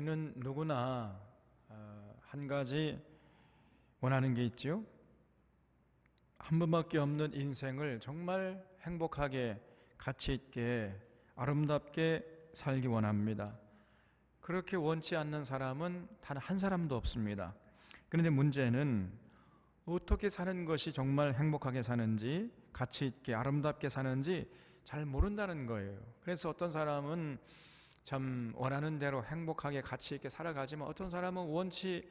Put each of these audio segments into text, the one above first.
우리는 누구나 한 가지 원하는 게 있죠. 한 번밖에 없는 인생을 정말 행복하게, 가치 있게, 아름답게 살기 원합니다. 그렇게 원치 않는 사람은 단 한 사람도 없습니다. 그런데 문제는 어떻게 사는 것이 정말 행복하게 사는지, 가치 있게, 아름답게 사는지 잘 모른다는 거예요. 그래서 어떤 사람은 참 원하는 대로 행복하게 가치 있게 살아가지만 어떤 사람은 원치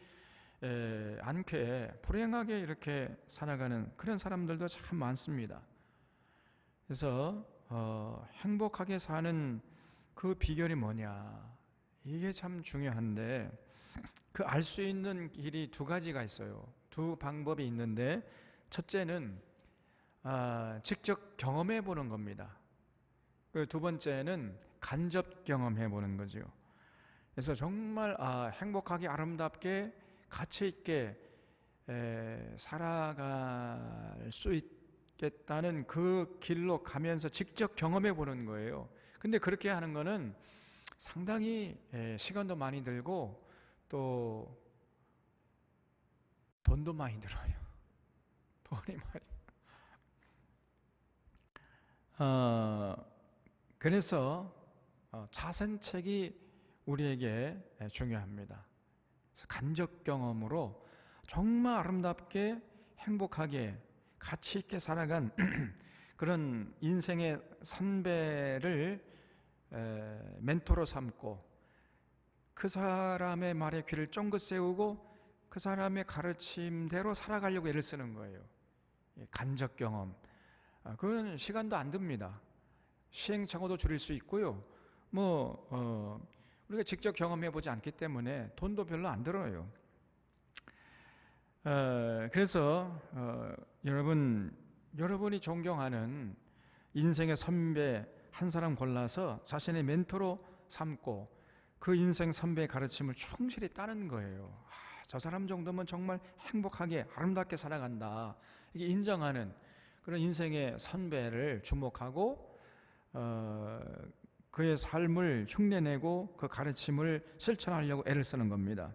않게 불행하게 이렇게 살아가는 그런 사람들도 참 많습니다. 그래서 행복하게 사는 그 비결이 뭐냐, 이게 참 중요한데 그 알 수 있는 길이 두 가지가 있어요. 두 방법이 있는데 첫째는 직접 경험해 보는 겁니다. 그리고 두 번째는 간접 경험해 보는 거죠. 그래서 정말 행복하게 아름답게 가치 있게 살아갈 수 있겠다는 그 길로 가면서 직접 경험해 보는 거예요. 근데 그렇게 하는 거는 상당히 시간도 많이 들고 또 돈도 많이 들어요. 돈이 많이. 그래서 자선책이 우리에게 중요합니다. 그래서 간접 경험으로 정말 아름답게 행복하게 가치 있게 살아간 그런 인생의 선배를 멘토로 삼고 그 사람의 말에 귀를 쫑긋 세우고 그 사람의 가르침대로 살아가려고 애를 쓰는 거예요. 간접 경험. 그건 시간도 안 듭니다. 시행착오도 줄일 수 있고요. 우리가 직접 경험해 보지 않기 때문에 돈도 별로 안 들어요. 그래서 여러분이 존경하는 인생의 선배 한 사람 골라서 자신의 멘토로 삼고 그 인생 선배의 가르침을 충실히 따르는 거예요. 저 사람 정도면 정말 행복하게 아름답게 살아간다, 이게 인정하는 그런 인생의 선배를 주목하고 그의 삶을 흉내내고 그 가르침을 실천하려고 애를 쓰는 겁니다.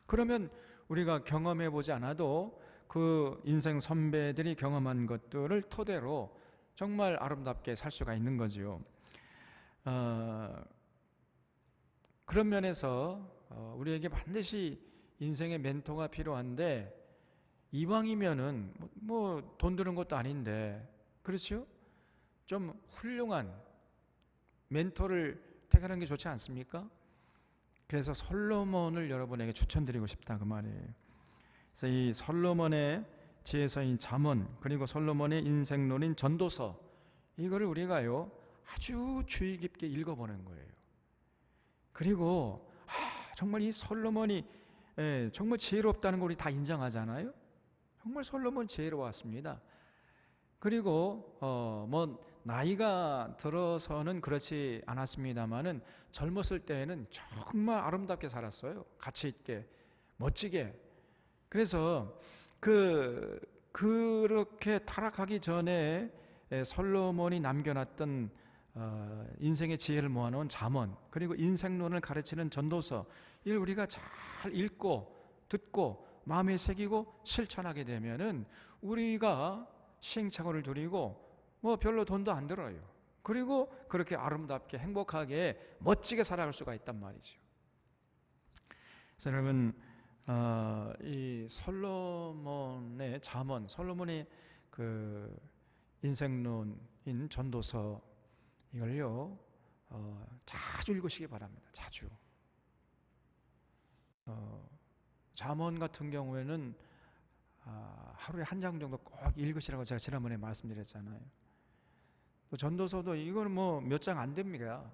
그러면 우리가 경험해 보지 않아도 그 인생 선배들이 경험한 것들을 토대로 정말 아름답게 살 수가 있는 거지요. 그런 면에서 우리에게 반드시 인생의 멘토가 필요한데 이왕이면은 돈 드는 것도 아닌데, 그렇죠? 좀 훌륭한 멘토를 택하는 게 좋지 않습니까? 그래서 솔로몬을 여러분에게 추천드리고 싶다, 그 말이에요. 그래서 이 솔로몬의 지혜서인 잠언, 그리고 솔로몬의 인생론인 전도서, 이거를 우리가요 아주 주의 깊게 읽어보는 거예요. 그리고 정말 이 솔로몬이 정말 지혜롭다는 걸 우리 다 인정하잖아요. 정말 솔로몬 지혜로웠습니다. 그리고 나이가 들어서는 그렇지 않았습니다만은 젊었을 때에는 정말 아름답게 살았어요. 가치 있게, 멋지게. 그래서 그렇게 타락하기 전에 솔로몬이 남겨놨던 인생의 지혜를 모아놓은 잠언, 그리고 인생론을 가르치는 전도서, 이걸 우리가 잘 읽고 듣고 마음에 새기고 실천하게 되면은 우리가 시행착오를 줄이고 별로 돈도 안 들어요. 그리고 그렇게 아름답게 행복하게 멋지게 살아갈 수가 있단 말이죠. 그래서 여러분, 이 솔로몬의 잠언, 솔로몬의 그 인생론인 전도서, 이걸요 자주 읽으시기 바랍니다. 자주. 잠언 같은 경우에는 하루에 한 장 정도 꼭 읽으시라고 제가 지난번에 말씀드렸잖아요. 또 전도서도 이거는 몇 장 안 됩니다.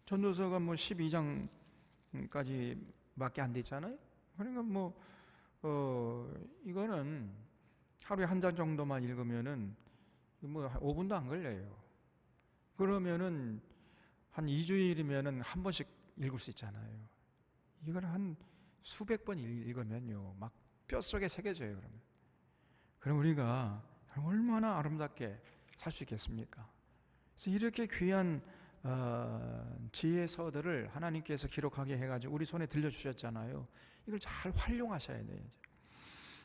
전도서가 12장까지밖에 안 되잖아요. 그러니까 이거는 하루에 한 장 정도만 읽으면은 5분도 안 걸려요. 그러면은 한 2주일이면은 한 번씩 읽을 수 있잖아요. 이걸 한 수백 번 읽으면요 막 뼛속에 새겨져요. 그럼 우리가 얼마나 아름답게 살 수 있겠습니까? 그래서 이렇게 귀한 지혜서들을 하나님께서 기록하게 해가지고 우리 손에 들려주셨잖아요. 이걸 잘 활용하셔야 돼요.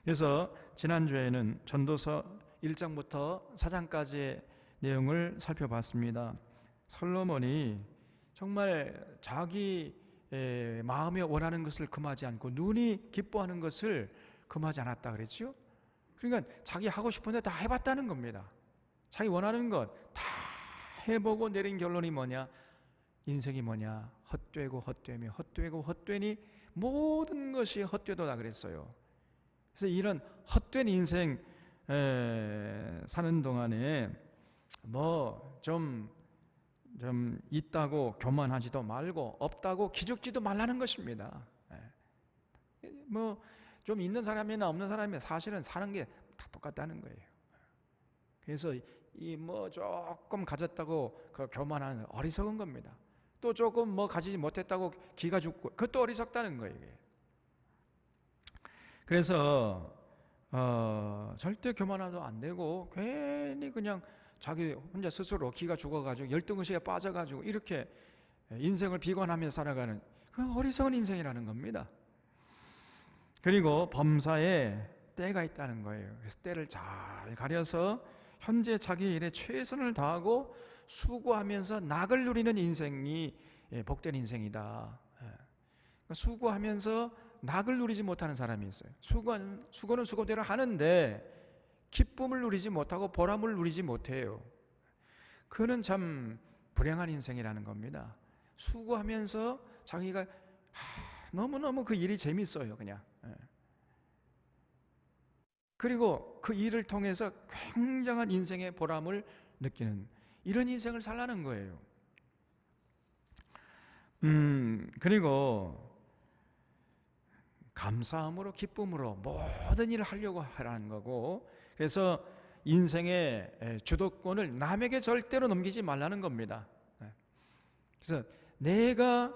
그래서 지난주에는 전도서 1장부터 4장까지의 내용을 살펴봤습니다. 솔로몬이 정말 자기 마음에 원하는 것을 금하지 않고 눈이 기뻐하는 것을 금하지 않았다 그랬죠. 그러니까 자기 하고 싶은 데 다 해봤다는 겁니다. 자기 원하는 것 다 해보고 내린 결론이 뭐냐? 인생이 뭐냐? 헛되고 헛되며 헛되고 헛되니 모든 것이 헛되도다 그랬어요. 그래서 이런 헛된 인생 사는 동안에 뭐 좀 있다고 교만하지도 말고 없다고 기죽지도 말라는 것입니다. 뭐 좀 있는 사람이나 없는 사람이 사실은 사는 게 다 똑같다는 거예요. 그래서 이 뭐 조금 가졌다고 그 교만하는 어리석은 겁니다. 또 조금 뭐 가지지 못했다고 기가 죽고 그것도 어리석다는 거예요. 그래서 절대 교만하도 안 되고 괜히 그냥 자기 혼자 스스로 기가 죽어가지고 열등의식에 빠져가지고 이렇게 인생을 비관하며 살아가는 그 어리석은 인생이라는 겁니다. 그리고 범사에 때가 있다는 거예요. 그래서 때를 잘 가려서 현재 자기 일에 최선을 다하고 수고하면서 낙을 누리는 인생이 복된 인생이다. 수고하면서 낙을 누리지 못하는 사람이 있어요. 수고는 수고대로 하는데 기쁨을 누리지 못하고 보람을 누리지 못해요. 그는 참 불행한 인생이라는 겁니다. 수고하면서 자기가 너무너무 그 일이 재밌어요, 그냥. 그리고 그 일을 통해서 굉장한 인생의 보람을 느끼는 이런 인생을 살라는 거예요. 그리고 감사함으로 기쁨으로 모든 일을 하려고 하라는 거고, 그래서 인생의 주도권을 남에게 절대로 넘기지 말라는 겁니다. 그래서 내가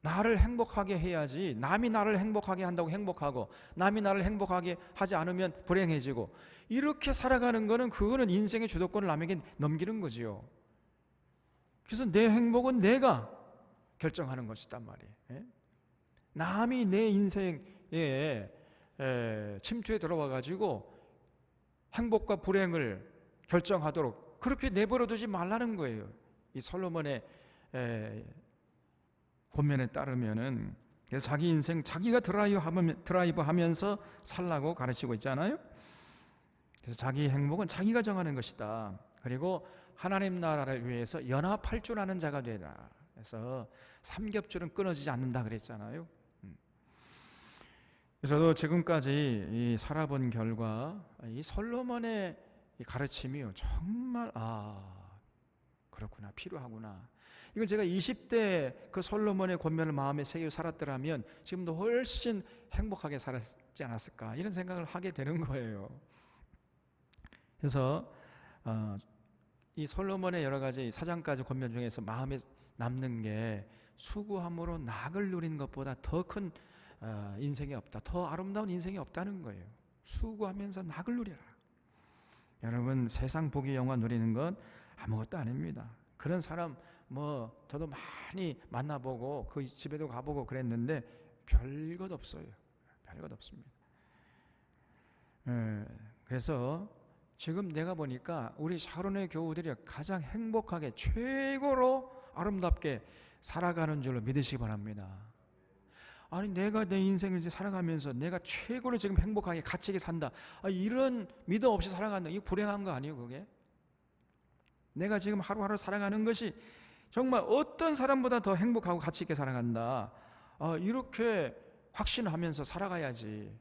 나를 행복하게 해야지, 남이 나를 행복하게 한다고 행복하고 남이 나를 행복하게 하지 않으면 불행해지고, 이렇게 살아가는 거는 그거는 인생의 주도권을 남에게 넘기는 거지요. 그래서 내 행복은 내가 결정하는 것이단 말이에요. 남이 내 인생에 침투에 들어와 가지고 행복과 불행을 결정하도록 그렇게 내버려 두지 말라는 거예요. 이 솔로몬의 권면에 따르면은, 그래서 자기 인생 자기가 드라이브 하면서 살라고 가르치고 있잖아요. 그래서 자기 행복은 자기가 정하는 것이다. 그리고 하나님 나라를 위해서 연합할 줄 아는 자가 되라. 그래서 삼겹줄은 끊어지지 않는다 그랬잖아요. 저도 지금까지 살아본 결과 이 솔로몬의 가르침이요, 정말 그렇구나, 필요하구나. 이걸 제가 20대 그 솔로몬의 권면을 마음에 새겨 살았더라면 지금도 훨씬 행복하게 살았지 않았을까, 이런 생각을 하게 되는 거예요. 그래서 이 솔로몬의 여러 가지 4장까지 권면 중에서 마음에 남는 게, 수고함으로 낙을 누린 것보다 더 큰 인생이 없다, 더 아름다운 인생이 없다는 거예요. 수고하면서 낙을 누리라. 여러분, 세상 복이 영화 누리는 건 아무것도 아닙니다. 그런 사람 저도 많이 만나보고 그 집에도 가보고 그랬는데 별것 없어요. 별것 없습니다. 그래서 지금 내가 보니까 우리 샤론의 교우들이 가장 행복하게 최고로 아름답게 살아가는 줄로 믿으시기 바랍니다. 아니, 내가 내 인생을 이제 살아가면서 내가 최고로 지금 행복하게 가치 있게 산다, 이런 믿음 없이 살아간다, 이거 불행한 거 아니에요? 그게 내가 지금 하루하루 살아가는 것이 정말 어떤 사람보다 더 행복하고 가치 있게 살아간다, 이렇게 확신하면서 살아가야지.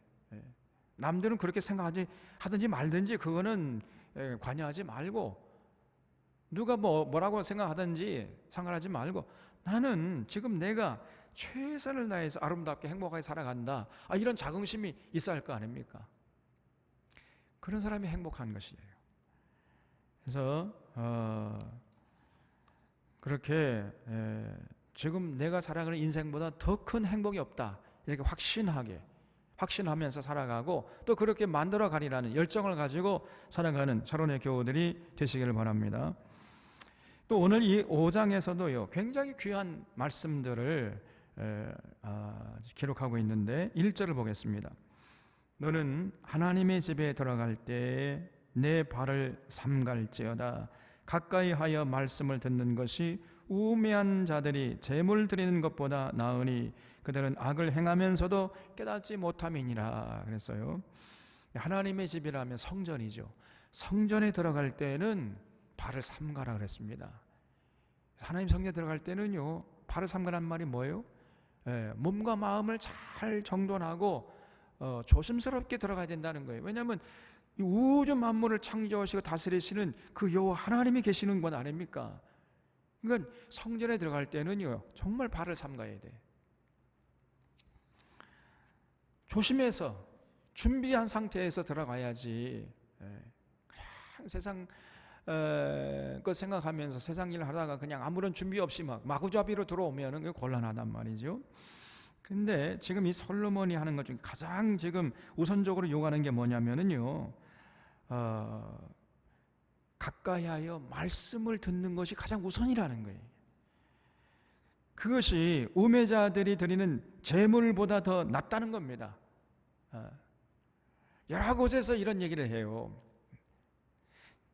남들은 그렇게 생각하든지 말든지 그거는 관여하지 말고, 누가 뭐라고 생각하든지 상관하지 말고, 나는 지금 내가 최선을 다해서 아름답게 행복하게 살아간다, 이런 자긍심이 있어야 할 거 아닙니까? 그런 사람이 행복한 것이에요. 그래서 그렇게 지금 내가 살아가는 인생보다 더 큰 행복이 없다, 이렇게 확신하게 확신하면서 살아가고 또 그렇게 만들어 가리라는 열정을 가지고 살아가는 철원의 교우들이 되시기를 바랍니다. 또 오늘 이 5장에서도요 굉장히 귀한 말씀들을 기록하고 있는데 1절을 보겠습니다. 너는 하나님의 집에 들어갈 때에 내 발을 삼갈지어다. 가까이 하여 말씀을 듣는 것이 우매한 자들이 재물 드리는 것보다 나으니 그들은 악을 행하면서도 깨닫지 못함이니라 그랬어요. 하나님의 집이라면 성전이죠. 성전에 들어갈 때는 발을 삼가라 그랬습니다. 하나님 성전에 들어갈 때는요 발을 삼가란 말이 뭐예요? 몸과 마음을 잘 정돈하고 조심스럽게 들어가야 된다는 거예요. 왜냐하면 이 우주 만물을 창조하시고 다스리시는 그 여호와 하나님이 계시는 건 아닙니까? 그러니까 성전에 들어갈 때는요 정말 발을 삼가야 돼. 조심해서 준비한 상태에서 들어가야지. 그냥 세상 그 생각하면서 세상 일을 하다가 그냥 아무런 준비 없이 막 마구잡이로 들어오면은 곤란하단 말이죠. 근데 지금 이 솔로몬이 하는 것 중에 가장 지금 우선적으로 요구하는 게 뭐냐면은요, 가까이 하여 말씀을 듣는 것이 가장 우선이라는 거예요. 그것이 우매자들이 드리는 재물보다 더 낫다는 겁니다. 여러 곳에서 이런 얘기를 해요.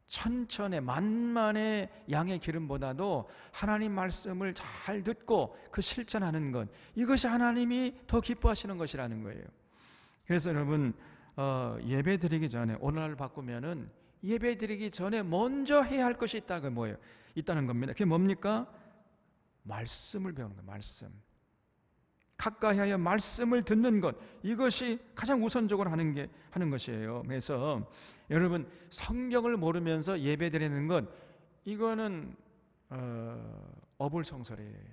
천천의 만만의 양의 기름보다도 하나님 말씀을 잘 듣고 그 실천하는 것, 이것이 하나님이 더 기뻐하시는 것이라는 거예요. 그래서 여러분 예배 드리기 전에, 오늘날 바꾸면은 예배 드리기 전에 먼저 해야 할 것이 있다가 뭐예요? 있다는 겁니다. 그게 뭡니까? 말씀을 배우는 거예요. 말씀. 가까이 하여 말씀을 듣는 것, 이것이 가장 우선적으로 하는 것이에요. 그래서 여러분 성경을 모르면서 예배 드리는 것, 이거는 어불성설이에요.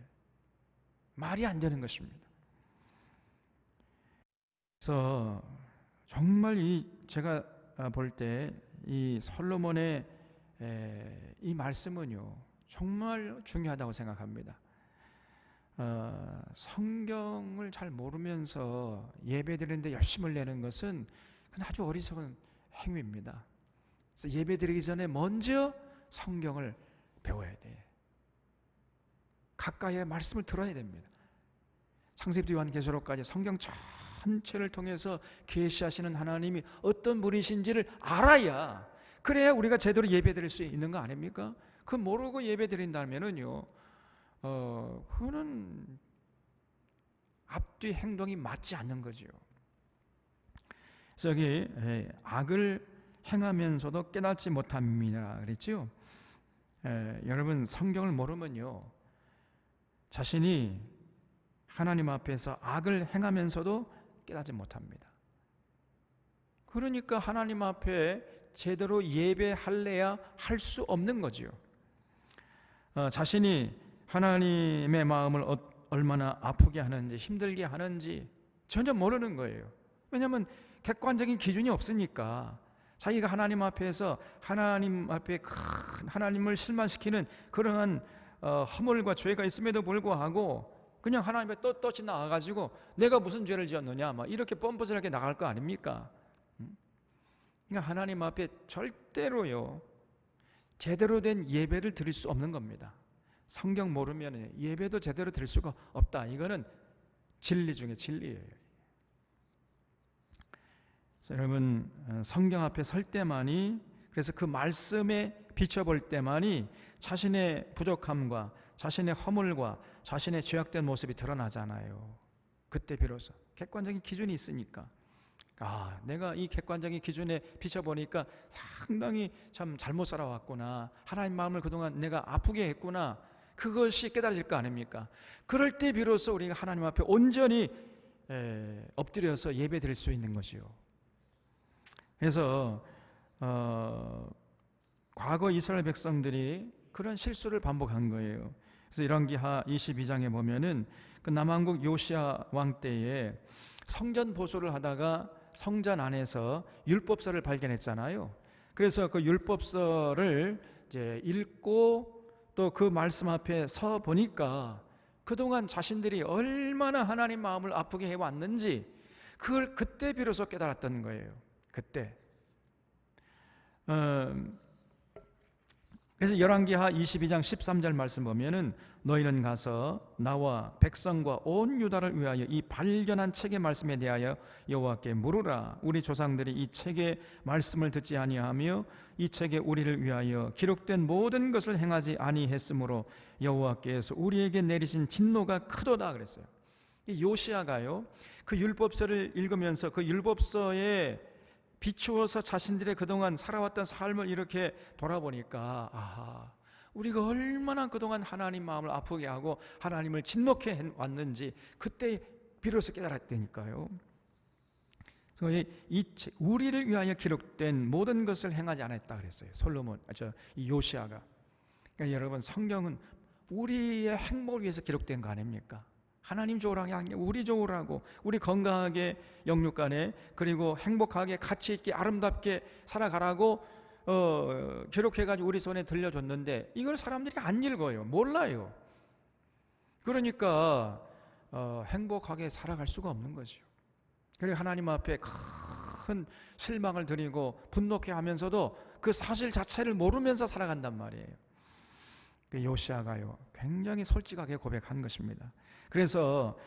말이 안 되는 것입니다. 그래서 정말 제가 볼 때 이 솔로몬의 이 말씀은요 정말 중요하다고 생각합니다. 성경을 잘 모르면서 예배 드리는데 열심을 내는 것은 그건 아주 어리석은 행위입니다. 그래서 예배 드리기 전에 먼저 성경을 배워야 돼. 가까이에 말씀을 들어야 됩니다. 창세기부터 요한계시록까지 성경 전체를 통해서 계시하시는 하나님이 어떤 분이신지를 알아야, 그래야 우리가 제대로 예배 드릴 수 있는 거 아닙니까? 그 모르고 예배 드린다면은요 그거는 앞뒤 행동이 맞지 않는 거죠. 그래서 여기 악을 행하면서도 깨닫지 못함이라 그랬죠. 여러분 성경을 모르면요 자신이 하나님 앞에서 악을 행하면서도 깨닫지 못합니다. 그러니까 하나님 앞에 제대로 예배할래야 할 수 없는 거죠. 자신이 하나님의 마음을 얼마나 아프게 하는지 힘들게 하는지 전혀 모르는 거예요. 왜냐하면 객관적인 기준이 없으니까. 자기가 하나님 앞에서 하나님 앞에 큰 하나님을 실망시키는 그러한 허물과 죄가 있음에도 불구하고 그냥 하나님 앞에 떳떳이 나와가지고 내가 무슨 죄를 지었느냐 막 이렇게 뻔뻔스럽게 나갈 거 아닙니까? 그러니까 하나님 앞에 절대로요 제대로 된 예배를 드릴 수 없는 겁니다. 성경 모르면 예배도 제대로 드릴 수가 없다. 이거는 진리 중에 진리예요. 그래서 여러분 성경 앞에 설 때만이, 그래서 그 말씀에 비춰볼 때만이 자신의 부족함과 자신의 허물과 자신의 죄악된 모습이 드러나잖아요. 그때 비로소 객관적인 기준이 있으니까, 내가 이 객관적인 기준에 비춰보니까 상당히 참 잘못 살아왔구나, 하나님 마음을 그동안 내가 아프게 했구나, 그것이 깨달아질 거 아닙니까? 그럴 때 비로소 우리가 하나님 앞에 온전히 엎드려서 예배 드릴 수 있는 것이요. 그래서 과거 이스라엘 백성들이 그런 실수를 반복한 거예요. 그래서 열왕기하 22장에 보면은 그 남왕국 요시야 왕 때에 성전 보수를 하다가 성전 안에서 율법서를 발견했잖아요. 그래서 그 율법서를 이제 읽고 또 그 말씀 앞에 서 보니까 그동안 자신들이 얼마나 하나님 마음을 아프게 해왔는지, 그걸 그때 비로소 깨달았던 거예요. 그때. 그래서 열왕기하 22장 13절 말씀 보면은 너희는 가서 나와 백성과 온 유다를 위하여 이 발견한 책의 말씀에 대하여 여호와께 물으라. 우리 조상들이 이 책의 말씀을 듣지 아니하며 이 책에 우리를 위하여 기록된 모든 것을 행하지 아니했으므로 여호와께서 우리에게 내리신 진노가 크도다 그랬어요. 이 요시야가요, 그 율법서를 읽으면서 그 율법서에 비추어서 자신들의 그동안 살아왔던 삶을 이렇게 돌아보니까, 아하, 우리가 얼마나 그동안 하나님 마음을 아프게 하고 하나님을 진노케 왔는지 그때 비로소 깨달았다니까요. 그래서 우리를 위하여 기록된 모든 것을 행하지 않았다 그랬어요. 이 요시야가. 그러니까 여러분, 성경은 우리의 행복을 위해서 기록된 거 아닙니까? 하나님 좋으라고 하는 게 우리 좋으라고, 우리 건강하게 영육간에, 그리고 행복하게 가치 있게 아름답게 살아가라고 기록해가지고 우리 손에 들려줬는데 이걸 사람들이 안 읽어요. 몰라요. 그러니까 행복하게 살아갈 수가 없는 거죠. 그리고 하나님 앞에 큰 실망을 드리고 분노케 하면서도 그 사실 자체를 모르면서 살아간단 말이에요. 그 요시야가요, 굉장히 솔직하게 고백한 것입니다. 그래서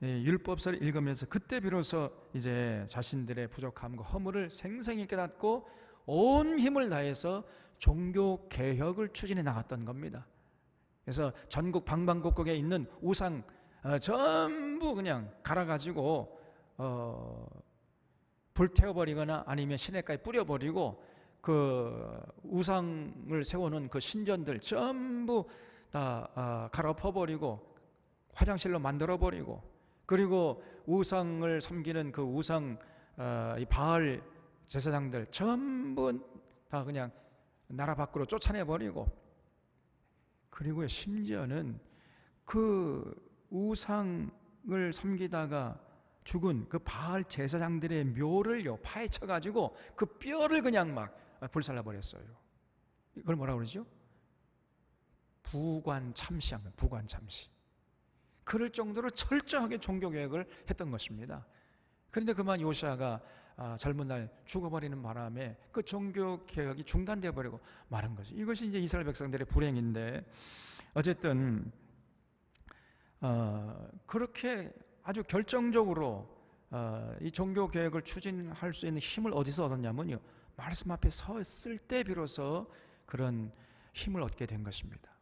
율법서를 읽으면서 그때 비로소 이제 자신들의 부족함과 허물을 생생히 깨닫고 온 힘을 다해서 종교 개혁을 추진해 나갔던 겁니다. 그래서 전국 방방곡곡에 있는 우상 전부 그냥 갈아가지고 불태워버리거나 아니면 시냇가에 뿌려버리고 그 우상을 세우는 그 신전들 전부 다 갈아엎어버리고 화장실로 만들어버리고, 그리고 우상을 섬기는 그 우상 이 바알 제사장들 전부 다 그냥 나라 밖으로 쫓아내버리고, 그리고 심지어는 그 우상을 섬기다가 죽은 그 바알 제사장들의 묘를요 파헤쳐가지고 그 뼈를 그냥 막 불살라버렸어요. 이걸 뭐라고 그러죠? 부관참시한 거예요. 부관참시. 그럴 정도로 철저하게 종교개혁을 했던 것입니다. 그런데 그만 요시야가 젊은 날 죽어버리는 바람에 그 종교개혁이 중단되어 버리고 마는 거죠. 이것이 이제 이스라엘 백성들의 불행인데, 어쨌든 그렇게 아주 결정적으로 이 종교개혁을 추진할 수 있는 힘을 어디서 얻었냐면요, 말씀 앞에 섰을 때 비로소 그런 힘을 얻게 된 것입니다.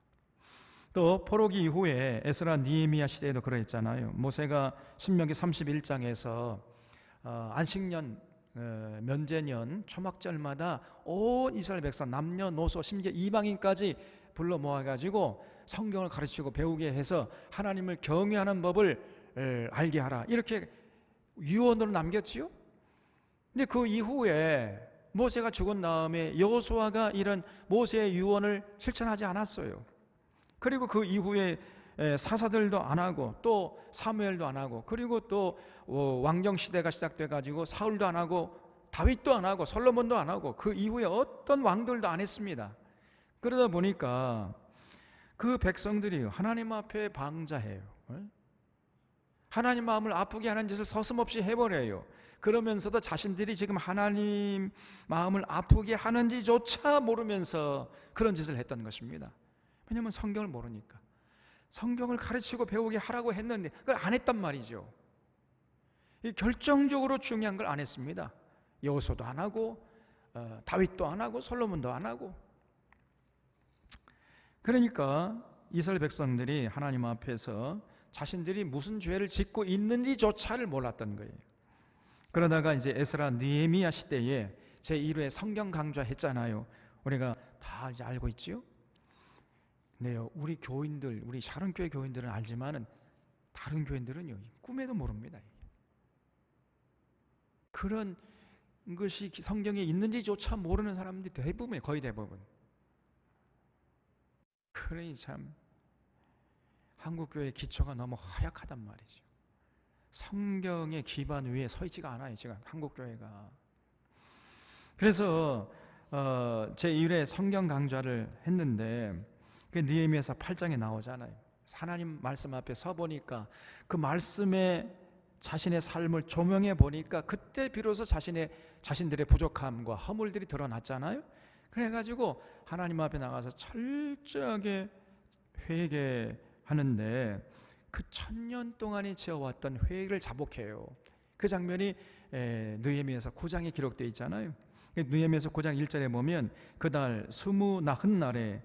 또 포로기 이후에 에스라 느헤미야 시대에도 그러했잖아요. 모세가 신명기 31장에서 안식년, 면제년, 초막절마다 온 이스라엘 백성 남녀노소 심지어 이방인까지 불러 모아가지고 성경을 가르치고 배우게 해서 하나님을 경외하는 법을 알게 하라, 이렇게 유언으로 남겼지요. 근데 그 이후에 모세가 죽은 다음에 여호수아가 이런 모세의 유언을 실천하지 않았어요. 그리고 그 이후에 사사들도 안 하고 또 사무엘도 안 하고, 그리고 또 왕정 시대가 시작돼 가지고 사울도 안 하고 다윗도 안 하고 솔로몬도 안 하고 그 이후에 어떤 왕들도 안 했습니다. 그러다 보니까 그 백성들이 하나님 앞에 방자해요. 하나님 마음을 아프게 하는 짓을 서슴없이 해버려요. 그러면서도 자신들이 지금 하나님 마음을 아프게 하는지조차 모르면서 그런 짓을 했던 것입니다. 왜냐하면 성경을 모르니까. 성경을 가르치고 배우게 하라고 했는데 그걸 안 했단 말이죠. 결정적으로 중요한 걸 안 했습니다. 여호수아도 안 하고 다윗도 안 하고 솔로몬도 안 하고. 그러니까 이스라엘 백성들이 하나님 앞에서 자신들이 무슨 죄를 짓고 있는지조차를 몰랐던 거예요. 그러다가 이제 에스라 느헤미야 시대에 제1회 성경 강좌했잖아요. 우리가 다 이제 알고 있지요. 네, 우리 교인들, 우리 샤론교회 교인들은 알지만은 다른 교인들은요 꿈에도 모릅니다. 그런 것이 성경에 있는지조차 모르는 사람들이 대부분이에요. 거의 대부분. 그러니 참 한국교회의 기초가 너무 허약하단 말이죠. 성경의 기반 위에 서 있지가 않아요, 지금 한국교회가. 그래서 제1회 성경 강좌를 했는데 그 느헤미야서 8장에 나오잖아요. 하나님 말씀 앞에 서 보니까 그 말씀에 자신의 삶을 조명해 보니까 그때 비로소 자신들의 부족함과 허물들이 드러났잖아요. 그래가지고 하나님 앞에 나가서 철저하게 회개하는데 그 1000년 동안에 지어왔던 회개를 자복해요. 그 장면이 느헤미야서 9장에 기록되어 있잖아요. 느헤미야서 9장 1절에 보면 그달 29날에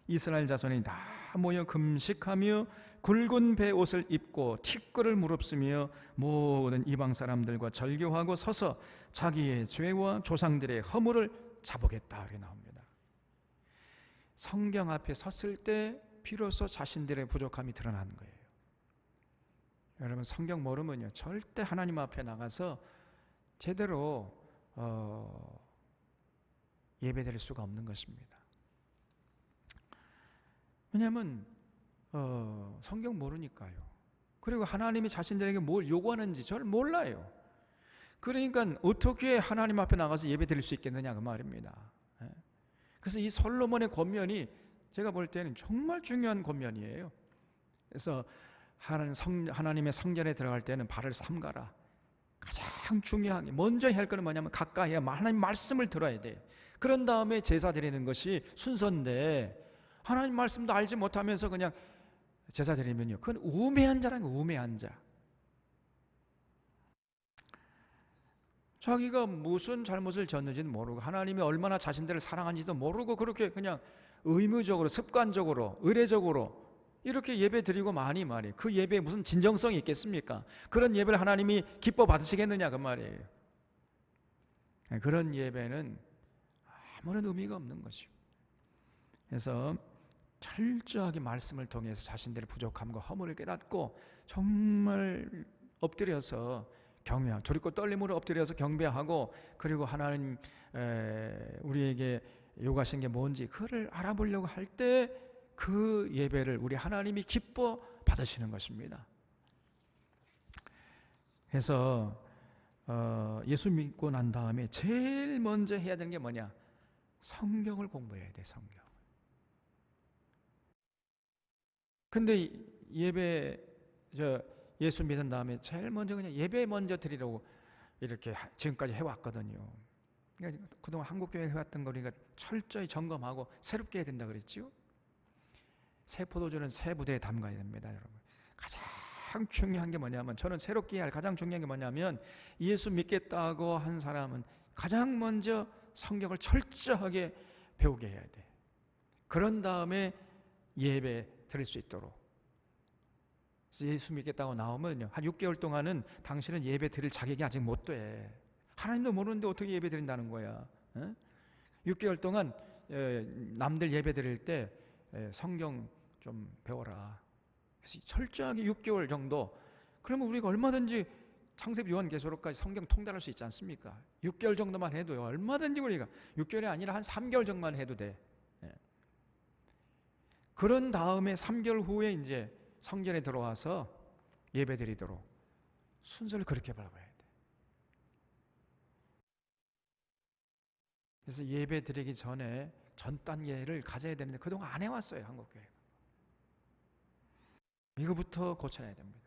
이스라엘 자손이 다 모여 금식하며 굵은 베옷을 입고 티끌을 무릅쓰며 모든 이방 사람들과 절교하고 서서 자기의 죄와 조상들의 허물을 자복했다 이렇게 나옵니다. 성경 앞에 섰을 때 비로소 자신들의 부족함이 드러나는 거예요. 여러분 성경 모르면요 절대 하나님 앞에 나가서 제대로 예배드릴 수가 없는 것입니다. 왜냐하면 성경 모르니까요. 그리고 하나님이 자신들에게 뭘 요구하는지 잘 몰라요. 그러니까 어떻게 하나님 앞에 나가서 예배 드릴 수 있겠느냐 그 말입니다. 그래서 이 솔로몬의 권면이 제가 볼 때는 정말 중요한 권면이에요. 그래서 하나님의 성전에 들어갈 때는 발을 삼가라. 가장 중요한 게 먼저 해야 할 것은 뭐냐면 가까이 하나님 말씀을 들어야 돼. 그런 다음에 제사 드리는 것이 순서인데 하나님 말씀도 알지 못하면서 그냥 제사 드리면요 그건 우매한 자라는 거예요. 우매한 자. 자기가 무슨 잘못을 졌는지는 모르고 하나님이 얼마나 자신들을 사랑하는지도 모르고 그렇게 그냥 의무적으로 습관적으로 의례적으로 이렇게 예배 드리고 많이 말이에요. 그 예배에 무슨 진정성이 있겠습니까? 그런 예배를 하나님이 기뻐 받으시겠느냐 그 말이에요. 그런 예배는 아무런 의미가 없는 것이고, 그래서 철저하게 말씀을 통해서 자신들의 부족함과 허물을 깨닫고 정말 엎드려서 경외하고 두렵고 떨림으로 엎드려서 경배하고, 그리고 하나님 우리에게 요구하신 게 뭔지 그를 알아보려고 할 때 그 예배를 우리 하나님이 기뻐 받으시는 것입니다. 그래서 예수 믿고 난 다음에 제일 먼저 해야 되는 게 뭐냐? 성경을 공부해야 돼. 성경. 근데 예수 믿은 다음에 제일 먼저 그냥 예배 먼저 드리려고 이렇게 지금까지 해왔거든요. 그러니까 그동안 한국교회 해왔던 거 우리가 철저히 점검하고 새롭게 해야 된다 그랬죠. 새 포도주는 새 부대에 담가야 됩니다, 여러분. 가장 중요한 게 뭐냐면, 저는 새롭게 해야 할 가장 중요한 게 뭐냐면, 예수 믿겠다고 한 사람은 가장 먼저 성경을 철저하게 배우게 해야 돼. 그런 다음에 예배 드릴 수 있도록. 그래서 예수 믿겠다고 나오면요, 한 6개월 동안은 당신은 예배 드릴 자격이 아직 못 돼. 하나님도 모르는데 어떻게 예배 드린다는 거야. 6개월 동안 남들 예배 드릴 때 성경 좀 배워라. 그래서 철저하게 6개월 정도, 그러면 우리가 얼마든지 창세기 요한계시록까지 성경 통달할 수 있지 않습니까? 6개월 정도만 해도요, 얼마든지 우리가 6개월이 아니라 한 3개월 정도만 해도 돼. 그런 다음에 3개월 후에 이제 성전에 들어와서 예배드리도록 순서를 그렇게 밟아야 돼. 그래서 예배드리기 전에 전 단계를 가져야 되는데 그동안 안 해왔어요, 한국교회가. 이거부터 고쳐야 됩니다.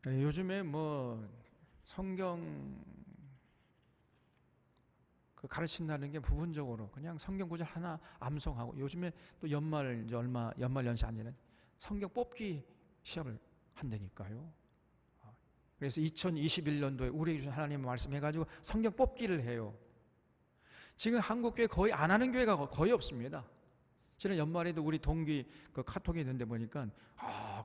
요즘에 뭐 성경 가르친다는 게 부분적으로 그냥 성경 구절 하나 암송하고, 요즘에 또 연말 연시 아니는 성경 뽑기 시험을 한다니까요. 그래서 2021년도에 우리에게 주신 하나님의 말씀 해가지고 성경 뽑기를 해요. 지금 한국교회 거의 안 하는 교회가 거의 없습니다. 지난 연말에도 우리 동기 그 카톡에 있는데 보니까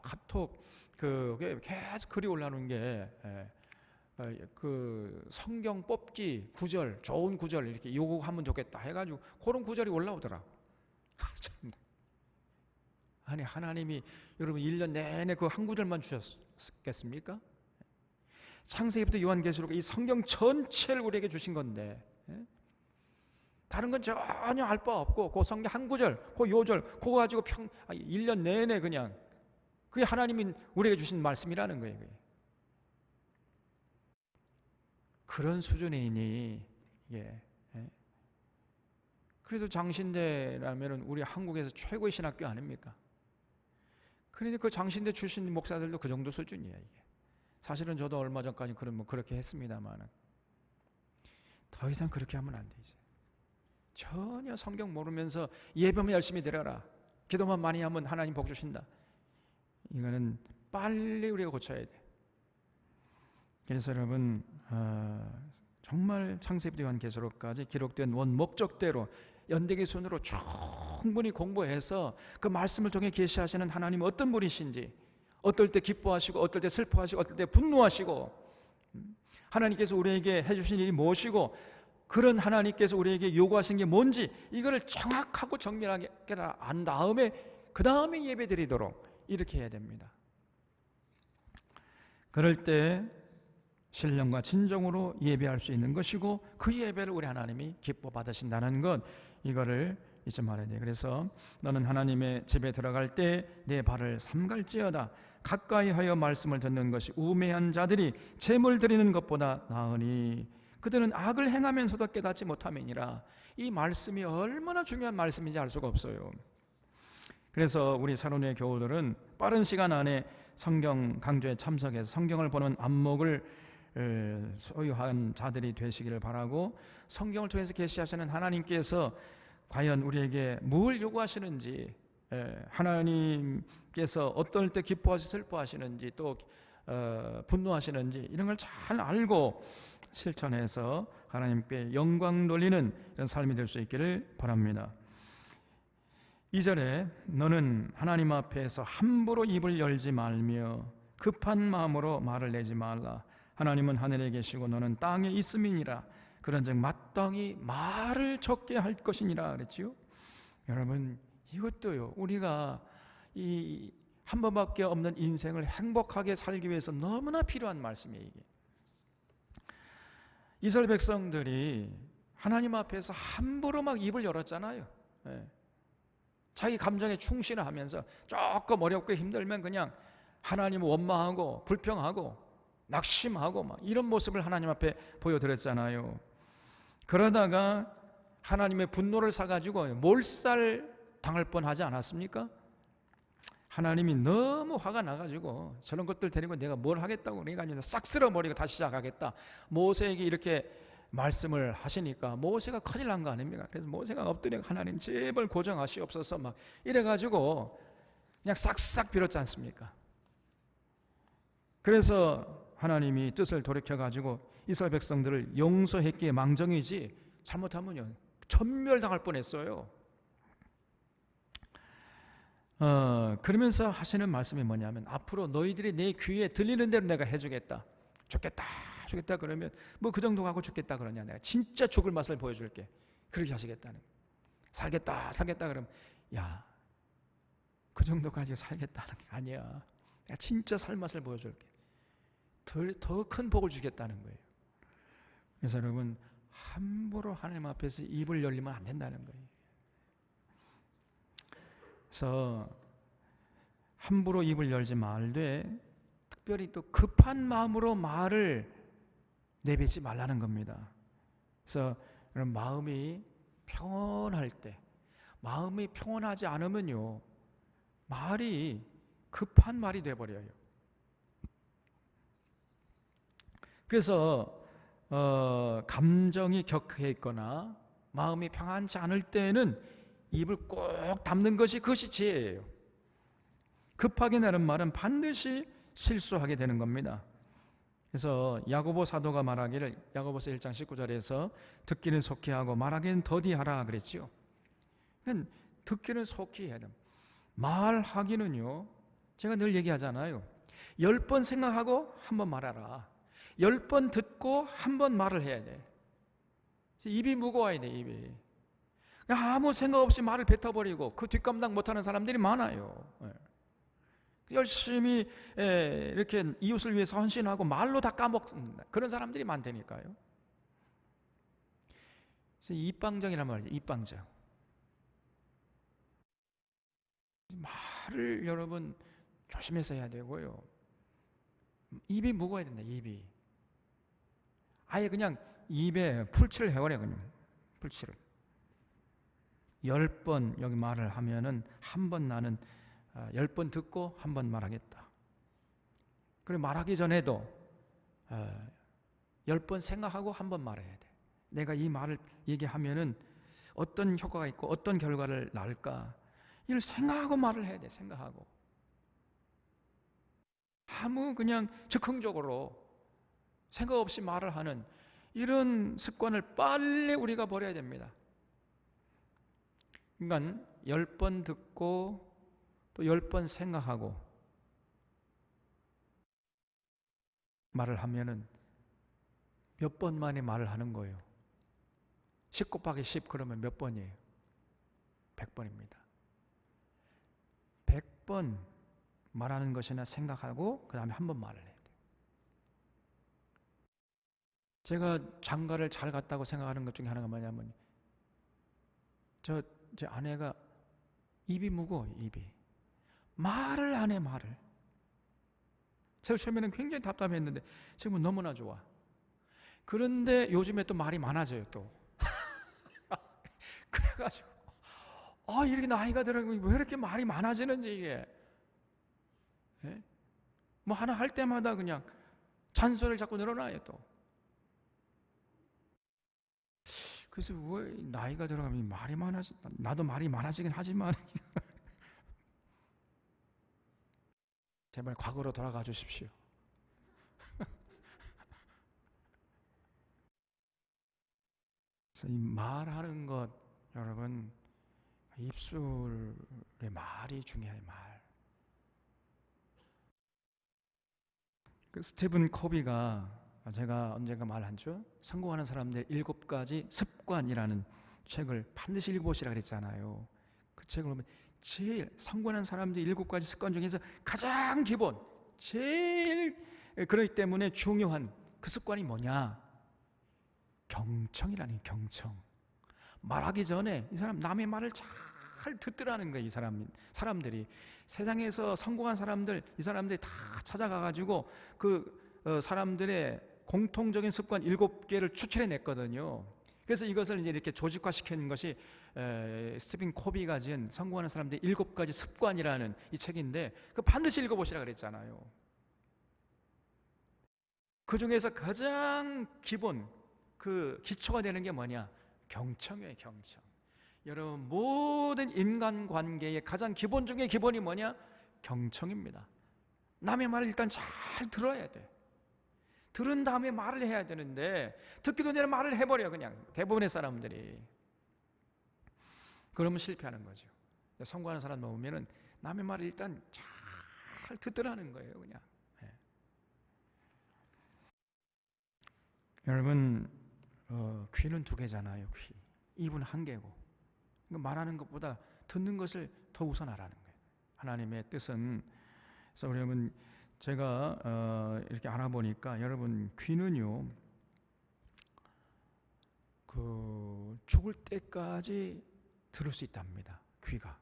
카톡 계속 글이 올라오는 게 그 성경 뽑기 구절, 좋은 구절 이렇게 요구하면 좋겠다 해가지고 그런 구절이 올라오더라고. 아니 하나님이 여러분 1년 내내 그 한 구절만 주셨겠습니까? 창세기부터 요한계시록 이 성경 전체를 우리에게 주신 건데 다른 건 전혀 알 바 없고 그 성경 한 구절, 그 요절 그거 가지고 1년 내내 그냥 그게 하나님이 우리에게 주신 말씀이라는 거예요. 그게. 그런 수준이니 그래도 장신대라면 우리 한국에서 최고의 신학교 아닙니까? 그런데 그 장신대 출신 목사들도 그 정도 수준이에요. 이게. 사실은 저도 얼마 전까지 그렇게 했습니다만 더 이상 그렇게 하면 안 되지. 전혀 성경 모르면서 예배만 열심히 드려라, 기도만 많이 하면 하나님 복 주신다. 이거는 빨리 우리가 고쳐야 돼. 그래서 여러분, 정말 창세기부터 요한계시록까지 기록된 원 목적대로 연대기 순으로 충분히 공부해서 그 말씀을 통해 계시하시는 하나님은 어떤 분이신지, 어떨 때 기뻐하시고 어떨 때 슬퍼하시고 어떨 때 분노하시고, 하나님께서 우리에게 해주신 일이 무엇이고 그런 하나님께서 우리에게 요구하신 게 뭔지, 이거를 정확하고 정밀하게 안 다음에 그 다음에 예배 드리도록 이렇게 해야 됩니다. 그럴 때 신령과 진정으로 예배할 수 있는 것이고, 그 예배를 우리 하나님이 기뻐 받으신다는 것, 이거를 잊지 말아야 돼요. 그래서 너는 하나님의 집에 들어갈 때 내 발을 삼갈지어다. 가까이 하여 말씀을 듣는 것이 우매한 자들이 제물 드리는 것보다 나으니 그들은 악을 행하면서도 깨닫지 못함이니라. 이 말씀이 얼마나 중요한 말씀인지 알 수가 없어요. 그래서 우리 사론의 교우들은 빠른 시간 안에 성경 강좌에 참석해서 성경을 보는 안목을 소유한 자들이 되시기를 바라고, 성경을 통해서 계시하시는 하나님께서 과연 우리에게 뭘 요구하시는지, 하나님께서 어떨 때 기뻐하시 슬퍼하시는지, 또 분노하시는지, 이런 걸 잘 알고 실천해서 하나님께 영광 돌리는 이런 삶이 될 수 있기를 바랍니다. 2절에 너는 하나님 앞에서 함부로 입을 열지 말며 급한 마음으로 말을 내지 말라. 하나님은 하늘에 계시고 너는 땅에 있음이니라. 그런즉 마땅히 말을 적게 할 것이니라 그랬지요. 여러분, 이것도요, 우리가 이 한 번밖에 없는 인생을 행복하게 살기 위해서 너무나 필요한 말씀이에요. 이게. 이스라엘 백성들이 하나님 앞에서 함부로 막 입을 열었잖아요. 자기 감정에 충실하면서 조금 어렵고 힘들면 그냥 하나님을 원망하고 불평하고 낙심하고 막 이런 모습을 하나님 앞에 보여드렸잖아요. 그러다가 하나님의 분노를 사가지고 몰살 당할 뻔하지 않았습니까? 하나님이 너무 화가 나가지고 저런 것들 데리고 내가 뭘 하겠다고, 그러니까 싹 쓸어버리고 다시 시작하겠다, 모세에게 이렇게 말씀을 하시니까 모세가 큰일 난 거 아닙니까? 그래서 모세가 엎드려 하나님 제발 고정하시옵소서 막 이래가지고 그냥 싹싹 빌었지 않습니까? 그래서 하나님이 뜻을 돌이켜가지고 이스라엘 백성들을 용서했기에 망정이지, 잘못하면요 전멸당할 뻔했어요. 그러면서 하시는 말씀이 뭐냐면, 앞으로 너희들이 내 귀에 들리는 대로 내가 해주겠다. 죽겠다 그러면 뭐 그 정도 가고 죽겠다 그러냐, 내가 진짜 죽을 맛을 보여줄게, 그렇게 하시겠다는 거예요. 살겠다 그러면 야, 그 정도 가지고 살겠다는 게 아니야, 내가 진짜 살 맛을 보여줄게, 더 큰 복을 주겠다는 거예요. 그래서 여러분, 함부로 하나님 앞에서 입을 열리면 안 된다는 거예요. 그래서 함부로 입을 열지 말되 특별히 또 급한 마음으로 말을 내뱉지 말라는 겁니다. 그래서 여러분, 마음이 평온할 때, 마음이 평온하지 않으면요 말이 급한 말이 돼버려요. 그래서 감정이 격해 있거나 마음이 평안치 않을 때는 입을 꼭 담는 것이, 그것이 지혜예요. 급하게 내는 말은 반드시 실수하게 되는 겁니다. 그래서 야고보 사도가 말하기를, 야고보서 1장 19절에서 듣기는 속히 하고 말하기는 더디하라 그랬지요. 듣기는 속히 해야 됩니다. 말하기는요, 제가 늘 얘기하잖아요. 10번 생각하고 한 번 말하라. 10번 듣고 한 번 말을 해야 돼. 입이 무거워야 돼, 입이. 아무 생각 없이 말을 뱉어버리고 그 뒷감당 못하는 사람들이 많아요. 열심히 이렇게 이웃을 위해서 헌신하고 말로 다 까먹는 그런 사람들이 많다니까요. 그래서 입방정이란 말이죠. 입방정. 말을 여러분 조심해서 해야 되고요. 입이 무거워야 된다. 입이. 아예 그냥 입에 풀칠을 해버려. 그냥 풀칠을. 10번 여기 말을 하면은 한 번 나는 10번 듣고 한 번 말하겠다. 그리고 말하기 전에도 10번 생각하고 한 번 말해야 돼. 내가 이 말을 얘기하면은 어떤 효과가 있고 어떤 결과를 낳을까, 이걸 생각하고 말을 해야 돼. 생각하고. 아무 그냥 즉흥적으로 생각 없이 말을 하는 이런 습관을 빨리 우리가 버려야 됩니다. 그러니까 10번 듣고 또 10번 생각하고 말을 하면은 몇 번 만에 말을 하는 거예요. 10 곱하기 10 그러면 몇 번이에요? 100번입니다. 100번 말하는 것이나 생각하고 그 다음에 한 번 말을 해야 돼요. 제가 장가를 잘 갔다고 생각하는 것 중에 하나가 뭐냐면 제 아내가 입이 무거워요. 입이. 말을 안 해. 말을. 제가 처음에는 굉장히 답답했는데 지금은 너무나 좋아. 그런데 요즘에 또 말이 많아져요. 또 그래가지고 이렇게 나이가 들어가면 왜 이렇게 말이 많아지는지, 이게 뭐 하나 할 때마다 그냥 잔소리를 자꾸 늘어나요. 또 그래서 왜 나이가 들어가면 말이 많아지, 나도 말이 많아지긴 하지만 제발 과거로 돌아가 주십시오. 그래서 이 말하는 것, 여러분, 입술의 말이 중요해요. 말. 그 스티븐 코비가, 제가 언젠가 말했죠. 성공하는 사람들의 7가지 습관이라는 책을 반드시 읽어보시라 그랬잖아요. 그 책을 보면 제일 성공하는 사람들의 7가지 습관 중에서 가장 기본, 제일 그렇기 때문에 중요한 그 습관이 뭐냐? 경청이라는, 경청. 말하기 전에 이 사람 남의 말을 잘 듣더라는 거예요. 이 사람들이 세상에서 성공한 사람들, 이 사람들이 다 찾아가가지고 그 사람들의 공통적인 습관 7개를 추출해 냈거든요. 그래서 이것을 이제 이렇게 조직화시키는 것이 스티븐 코비가 지은 성공하는 사람들의 7가지 습관이라는 이 책인데, 그 반드시 읽어보시라 그랬잖아요. 그 중에서 가장 기본, 그 기초가 되는 게 뭐냐? 경청이에요. 경청. 여러분, 모든 인간관계의 가장 기본 중에 기본이 뭐냐? 경청입니다. 남의 말을 일단 잘 들어야 돼. 들은 다음에 말을 해야 되는데 듣기도 전에 말을 해버려. 그냥 대부분의 사람들이. 그러면 실패하는 거죠. 성공하는 사람 보면은 남의 말을 일단 잘 듣더라는 거예요. 그냥. 여러분, 귀는 2개잖아요. 귀. 입은 1개고. 그러니까 말하는 것보다 듣는 것을 더 우선하라는 거예요. 하나님의 뜻은. 그래서 여러분, 제가 이렇게 알아보니까 여러분, 귀는요, 그 죽을 때까지 들을 수 있답니다. 귀가.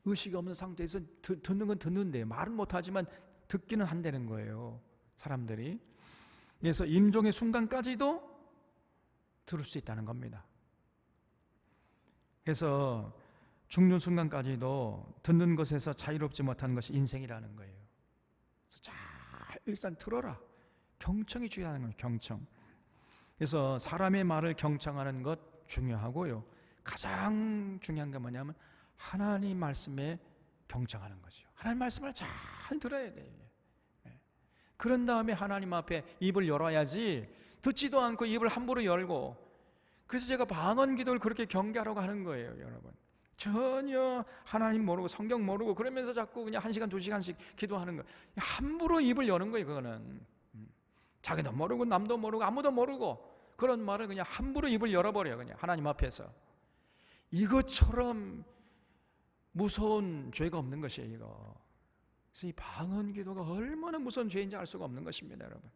의식이 없는 상태에서 듣는 건 듣는데 말은 못하지만 듣기는 한다는 거예요. 사람들이. 그래서 임종의 순간까지도 들을 수 있다는 겁니다. 그래서 죽는 순간까지도 듣는 것에서 자유롭지 못한 것이 인생이라는 거예요. 그래서 잘 일단 들어라. 경청이 중요하다는 거예요. 경청. 그래서 사람의 말을 경청하는 것 중요하고요. 가장 중요한 게 뭐냐면 하나님 말씀에 경청하는 거죠. 하나님 말씀을 잘 들어야 돼요. 그런 다음에 하나님 앞에 입을 열어야지, 듣지도 않고 입을 함부로 열고. 그래서 제가 방언 기도를 그렇게 경계하라고 하는 거예요. 여러분, 전혀 하나님 모르고 성경 모르고 그러면서 자꾸 그냥 1시간 2시간씩 기도하는 거예요. 함부로 입을 여는 거예요. 그거는 자기도 모르고 남도 모르고 아무도 모르고 그런 말을 그냥 함부로 입을 열어버려요. 그냥 하나님 앞에서. 이것처럼 무서운 죄가 없는 것이에요. 이거. 그래서 이 방언 기도가 얼마나 무서운 죄인지 알 수가 없는 것입니다. 여러분.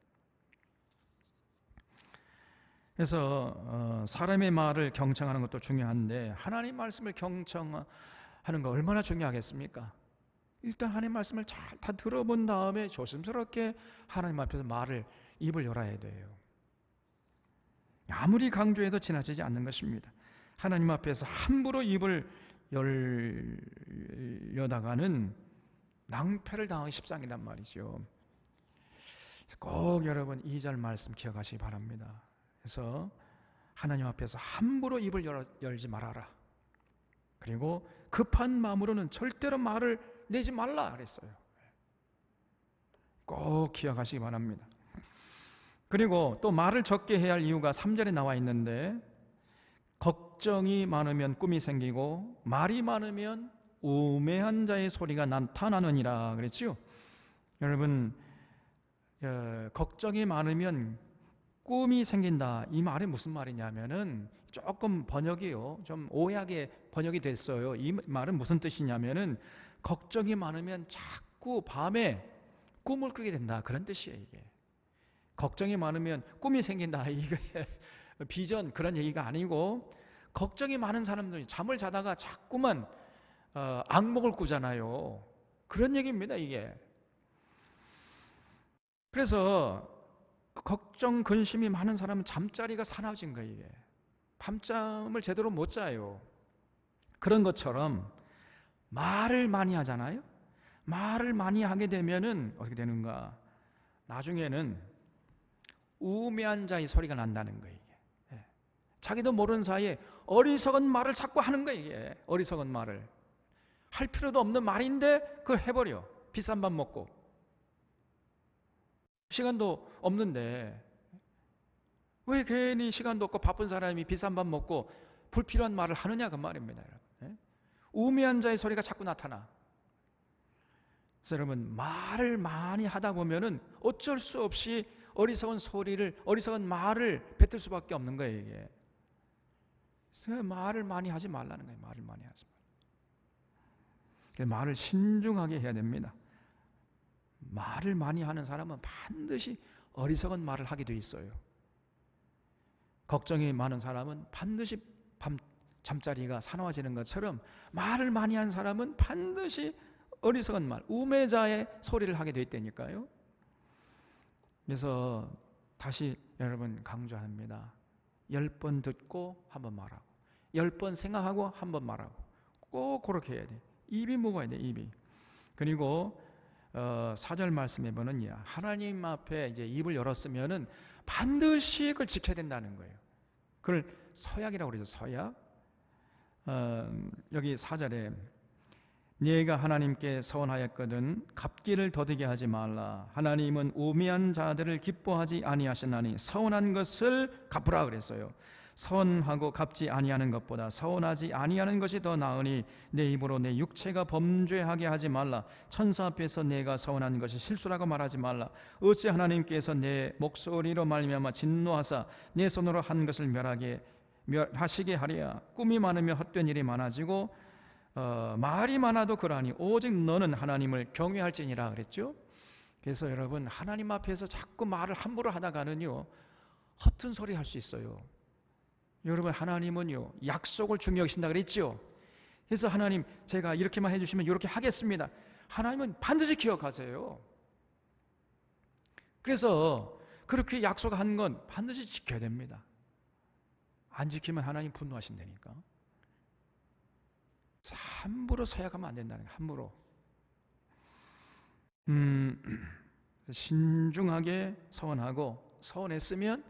그래서 사람의 말을 경청하는 것도 중요한데 하나님 말씀을 경청하는 거 얼마나 중요하겠습니까? 일단 하나님 말씀을 잘 다 들어본 다음에 조심스럽게 하나님 앞에서 입을 열어야 돼요. 아무리 강조해도 지나치지 않는 것입니다. 하나님 앞에서 함부로 입을 열려다가는 낭패를 당하기 십상이란 말이죠. 꼭 여러분 2절 말씀 기억하시기 바랍니다. 그래서 하나님 앞에서 함부로 입을 열지 말아라. 그리고 급한 마음으로는 절대로 말을 내지 말라 그랬어요. 꼭 기억하시기 바랍니다. 그리고 또 말을 적게 해야 할 이유가 3절에 나와 있는데, 걱정이 많으면 꿈이 생기고 말이 많으면 우매한 자의 소리가 나타나느니라 그랬죠. 여러분, 걱정이 많으면 꿈이 생긴다. 이 말이 무슨 말이냐면은 조금 번역이요, 좀 오해하게 번역이 됐어요. 이 말은 무슨 뜻이냐면은 걱정이 많으면 자꾸 밤에 꿈을 꾸게 된다, 그런 뜻이에요. 이게 걱정이 많으면 꿈이 생긴다, 이게 비전 그런 얘기가 아니고, 걱정이 많은 사람들이 잠을 자다가 자꾸만 악몽을 꾸잖아요. 그런 얘기입니다, 이게. 그래서 걱정, 근심이 많은 사람은 잠자리가 사나워진 거예요. 이게 밤잠을 제대로 못 자요. 그런 것처럼 말을 많이 하잖아요. 말을 많이 하게 되면은 어떻게 되는가? 나중에는 우매한 자의 소리가 난다는 거예요. 이게 자기도 모르는 사이에 어리석은 말을 자꾸 하는 거예요. 이게 어리석은 말을 할 필요도 없는 말인데 그걸 해버려. 비싼 밥 먹고 시간도 없는데 왜 괜히 시간도 없고 바쁜 사람이 비싼 밥 먹고 불필요한 말을 하느냐, 그 말입니다. 여러분. 우매한 자의 소리가 자꾸 나타나. 그래서 여러분, 말을 많이 하다 보면은 어쩔 수 없이 어리석은 소리를, 어리석은 말을 뱉을 수밖에 없는 거예요. 이게. 그래서 말을 많이 하지 말라는 거예요. 말을 많이 하지 말라. 말을 신중하게 해야 됩니다. 말을 많이 하는 사람은 반드시 어리석은 말을 하게 돼 있어요. 걱정이 많은 사람은 반드시 잠자리가 사나워지는 것처럼 말을 많이 하는 사람은 반드시 어리석은 말, 우매자의 소리를 하게 돼 있다니까요. 그래서 다시 여러분 강조합니다. 10번 듣고 한번 말하고, 10번 생각하고 한번 말하고, 꼭 그렇게 해야 돼. 입이 무거워야 돼, 입이. 그리고 4절 말씀에 보면 하나님 앞에 이제 입을 열었으면은 반드시 그걸 지켜야 된다는 거예요. 그걸 서약이라고 그러죠. 서약. 여기 4절에 네가 하나님께 서원하였거든 갚기를 더디게 하지 말라. 하나님은 우매한 자들을 기뻐하지 아니하시나니 서원한 것을 갚으라 그랬어요. 서원하고 갚지 아니하는 것보다 서원하지 아니하는 것이 더 나으니 내 입으로 내 육체가 범죄하게 하지 말라. 천사 앞에서 내가 서원한 것이 실수라고 말하지 말라. 어찌 하나님께서 내 목소리로 말미암아 진노하사 내 손으로 한 것을 멸하시게 하랴. 꿈이 많으면 헛된 일이 많아지고 말이 많아도 그러하니 오직 너는 하나님을 경외할지니라 그랬죠. 그래서 여러분, 하나님 앞에서 자꾸 말을 함부로 하다가는요 허튼 소리 할 수 있어요. 여러분, 하나님은요 약속을 중요히 여기신다 그랬죠. 그래서 하나님, 제가 이렇게만 해주시면 이렇게 하겠습니다. 하나님은 반드시 기억하세요. 그래서 그렇게 약속한 건 반드시 지켜야 됩니다. 안 지키면 하나님 분노하신다니까. 함부로 서약하면 안 된다는 거예요. 함부로. 신중하게 서원하고, 서원했으면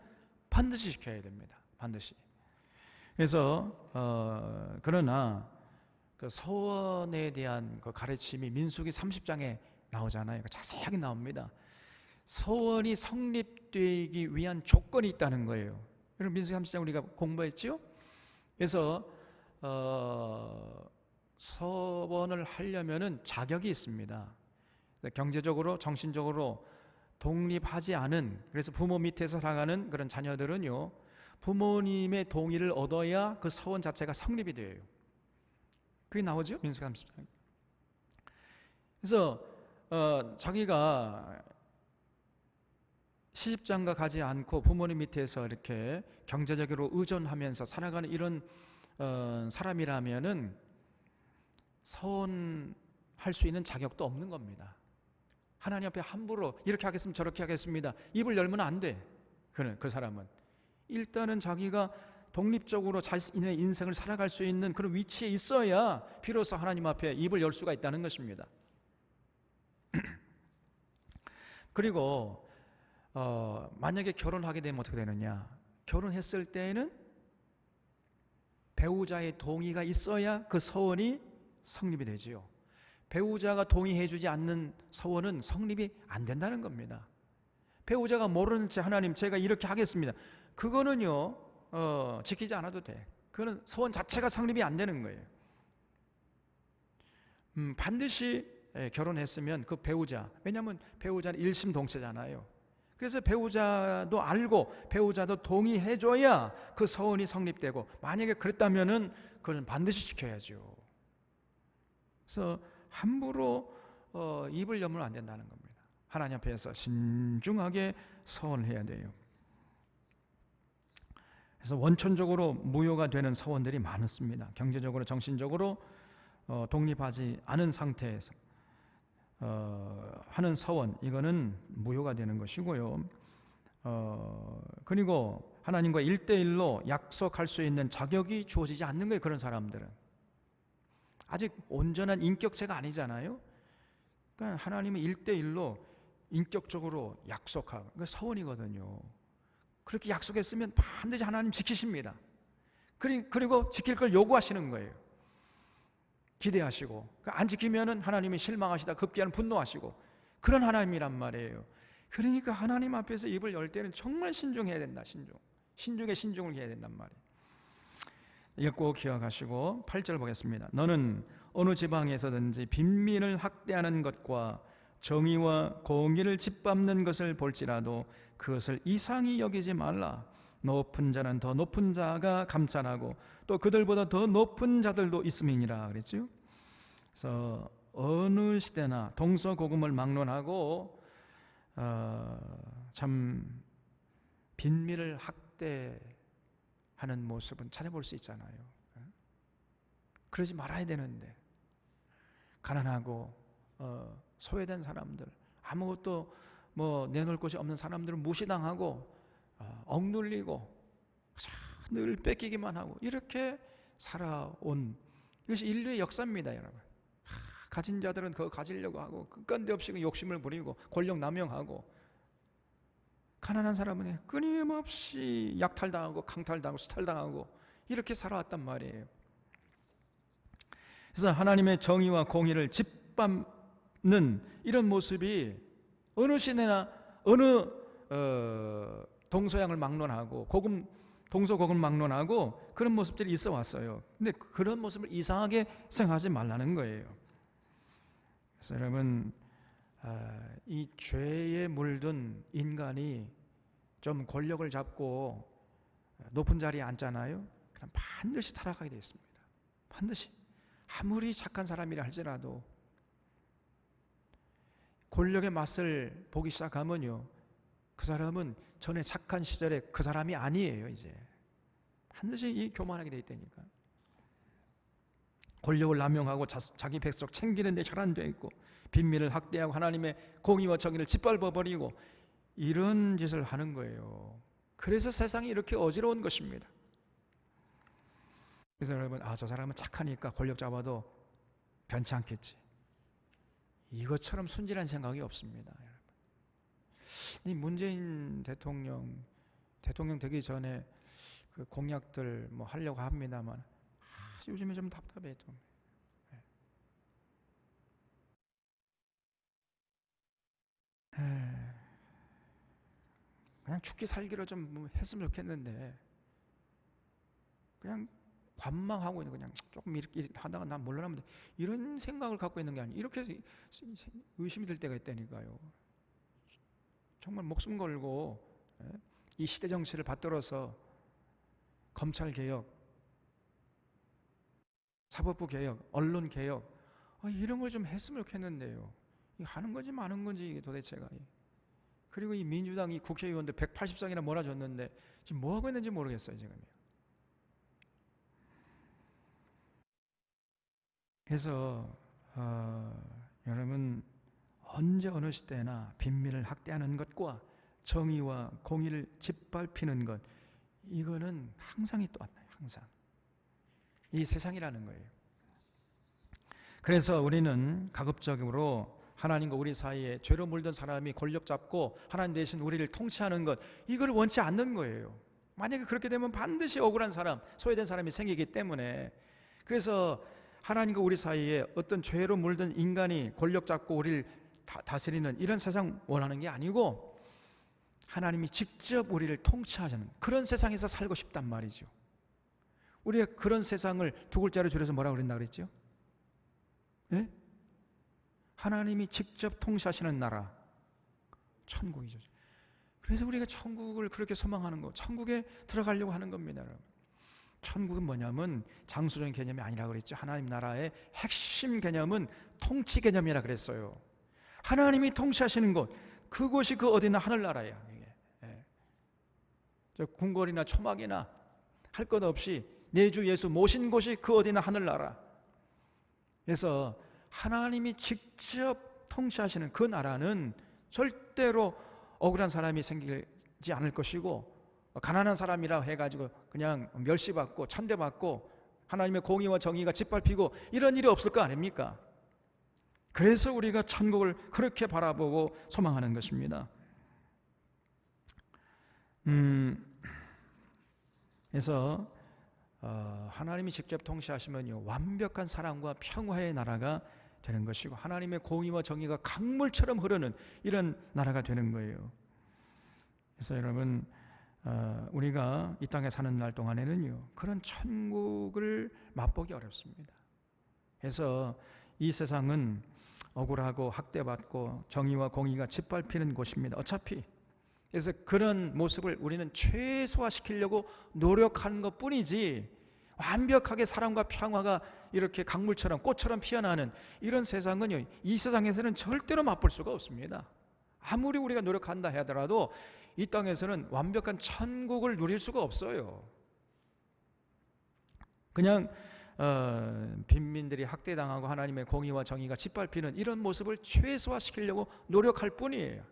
반드시 지켜야 됩니다. 반드시. 그래서 그러나 그 서원에 대한 그 가르침이 민수기 30장에 나오잖아요. 자세하게 나옵니다. 서원이 성립되기 위한 조건이 있다는 거예요. 여러분, 민수기 30장 우리가 공부했죠? 그래서 서원을 하려면은 자격이 있습니다. 경제적으로, 정신적으로 독립하지 않은, 그래서 부모 밑에서 살아가는 그런 자녀들은요 부모님의 동의를 얻어야 그 서원 자체가 성립이 돼요. 그게 나오죠? 민수기 30장. 그래서 자기가 시집장가 가지 않고 부모님 밑에서 이렇게 경제적으로 의존하면서 살아가는 이런 사람이라면은 서원할 수 있는 자격도 없는 겁니다. 하나님 앞에 함부로 이렇게 하겠습니다, 저렇게 하겠습니다, 입을 열면 안 돼. 그 사람은 일단은 자기가 독립적으로 자신의 인생을 살아갈 수 있는 그런 위치에 있어야 비로소 하나님 앞에 입을 열 수가 있다는 것입니다. 그리고 만약에 결혼하게 되면 어떻게 되느냐? 결혼했을 때에는 배우자의 동의가 있어야 그 서원이 성립이 되지요. 배우자가 동의해 주지 않는 서원은 성립이 안 된다는 겁니다. 배우자가 모르는 채 하나님 제가 이렇게 하겠습니다. 그거는요 지키지 않아도 돼. 그거는 서원 자체가 성립이 안 되는 거예요. 반드시 결혼했으면 그 배우자, 왜냐하면 배우자는 일심동체잖아요. 그래서 배우자도 알고 배우자도 동의해 줘야 그 서원이 성립되고, 만약에 그랬다면은 그건 반드시 지켜야죠. 그래서 함부로 입을 열면 안 된다는 겁니다. 하나님 앞에서 신중하게 서원을 해야 돼요. 그래서 원천적으로 무효가 되는 서원들이 많습니다. 경제적으로, 정신적으로 독립하지 않은 상태에서 하는 서원, 이거는 무효가 되는 것이고요. 그리고 하나님과 1대1로 약속할 수 있는 자격이 주어지지 않는 거예요. 그런 사람들은 아직 온전한 인격체가 아니잖아요. 그러니까 하나님은 1대1로 인격적으로 약속하고, 그게 서원이거든요. 그렇게 약속했으면 반드시 하나님 지키십니다. 그리고 지킬 걸 요구하시는 거예요. 기대하시고, 안 지키면은 하나님이 실망하시다 급기야는 분노하시고, 그런 하나님이란 말이에요. 그러니까 하나님 앞에서 입을 열 때는 정말 신중해야 된다. 신중에 신중을 해야 된단 말이에요. 읽고 기억하시고 8절 보겠습니다. 너는 어느 지방에서든지 빈민을 학대하는 것과 정의와 공의를 짓밟는 것을 볼지라도 그것을 이상히 여기지 말라. 높은 자는 더 높은 자가 감찰하고 또 그들보다 더 높은 자들도 있음이니라 그랬죠. 그래서 어느 시대나 동서고금을 막론하고 참 빈민을 학대하는 모습은 찾아볼 수 있잖아요. 그러지 말아야 되는데, 가난하고 소외된 사람들, 아무것도 내놓을 곳이 없는 사람들을 무시당하고 억눌리고 늘 뺏기기만 하고 이렇게 살아온, 이것이 인류의 역사입니다, 여러분. 가진 자들은 그거 가지려고 하고 끝간데 없이 욕심을 부리고 권력 남용하고, 가난한 사람은 끊임없이 약탈당하고 강탈당하고 수탈당하고 이렇게 살아왔단 말이에요. 그래서 하나님의 정의와 공의를 짓밟는 이런 모습이 어느 시대나 어느 동서양을 막론하고 동서고금을 막론하고 그런 모습들이 있어 왔어요. 근데 그런 모습을 이상하게 생각하지 말라는 거예요. 그래서 여러분, 이 죄에 물든 인간이 좀 권력을 잡고 높은 자리에 앉잖아요. 그럼 반드시 타락하게 되어 있습니다. 반드시. 아무리 착한 사람이라 할지라도 권력의 맛을 보기 시작하면요, 그 사람은 전에 착한 시절에 그 사람이 아니에요. 이제 반드시 이 교만하게 돼 있다니까. 권력을 남용하고 자기 백성 챙기는 데 혈안되어 있고, 빈민을 학대하고 하나님의 공의와 정의를 짓밟아버리고 이런 짓을 하는 거예요. 그래서 세상이 이렇게 어지러운 것입니다. 그래서 여러분, 저 사람은 착하니까 권력 잡아도 변치 않겠지, 이것처럼 순진한 생각이 없습니다. 이 문재인 대통령 되기 전에 그 공약들 하려고 합니다만 요즘에 좀 답답해 좀. 그냥 죽기 살기로 좀 했으면 좋겠는데, 그냥 관망하고 있는, 그냥 조금 이렇게 하다가 난 물러나면 돼, 이런 생각을 갖고 있는 게 아니에요. 이렇게 해서 의심이 들 때가 있다니까요. 정말 목숨 걸고 이 시대 정치를 받들어서 검찰 개혁, 사법부 개혁, 언론 개혁, 이런 걸 좀 했으면 좋겠는데요. 이게 하는 건지 마는 건지 이게 도대체가. 그리고 이 민주당 이 국회의원들 180석이나 몰아줬는데 지금 뭐 하고 있는지 모르겠어요, 지금. 그래서 여러분, 언제 어느 시대나 빈민을 학대하는 것과 정의와 공의를 짓밟히는 것, 이거는 항상이 또 안 나요. 항상. 이 세상이라는 거예요. 그래서 우리는 가급적으로 하나님과 우리 사이에 죄로 물든 사람이 권력 잡고 하나님 대신 우리를 통치하는 것, 이걸 원치 않는 거예요. 만약에 그렇게 되면 반드시 억울한 사람, 소외된 사람이 생기기 때문에, 그래서 하나님과 우리 사이에 어떤 죄로 물든 인간이 권력 잡고 우리를 다스리는 이런 세상 원하는 게 아니고, 하나님이 직접 우리를 통치하시는 그런 세상에서 살고 싶단 말이죠. 우리가 그런 세상을 두 글자로 줄여서 뭐라고 그랬나 그랬죠? 네? 하나님이 직접 통치하시는 나라, 천국이죠. 그래서 우리가 천국을 그렇게 소망하는 거, 천국에 들어가려고 하는 겁니다, 여러분. 천국은 뭐냐면 장소적인 개념이 아니라 그랬죠. 하나님 나라의 핵심 개념은 통치 개념이라 그랬어요. 하나님이 통치하시는 곳, 그곳이 그 어디나 하늘나라예요. 저 궁궐이나 초막이나 할 것 없이 내 주 예수 모신 곳이 그 어디나 하늘나라. 그래서 하나님이 직접 통치하시는 그 나라는 절대로 억울한 사람이 생기지 않을 것이고, 가난한 사람이라 해가지고 그냥 멸시받고 천대받고 하나님의 공의와 정의가 짓밟히고 이런 일이 없을 거 아닙니까? 그래서 우리가 천국을 그렇게 바라보고 소망하는 것입니다. 그래서 하나님이 직접 통치하시면요, 완벽한 사랑과 평화의 나라가 되는 것이고, 하나님의 공의와 정의가 강물처럼 흐르는 이런 나라가 되는 거예요. 그래서 여러분, 우리가 이 땅에 사는 날 동안에는요, 그런 천국을 맛보기 어렵습니다. 그래서 이 세상은 억울하고 학대받고 정의와 공의가 짓밟히는 곳입니다. 어차피. 그래서 그런 모습을 우리는 최소화시키려고 노력하는 것 뿐이지, 완벽하게 사랑과 평화가 이렇게 강물처럼 꽃처럼 피어나는 이런 세상은요, 이 세상에서는 절대로 맛볼 수가 없습니다. 아무리 우리가 노력한다 하더라도 이 땅에서는 완벽한 천국을 누릴 수가 없어요. 그냥 빈민들이 학대당하고 하나님의 공의와 정의가 짓밟히는 이런 모습을 최소화시키려고 노력할 뿐이에요.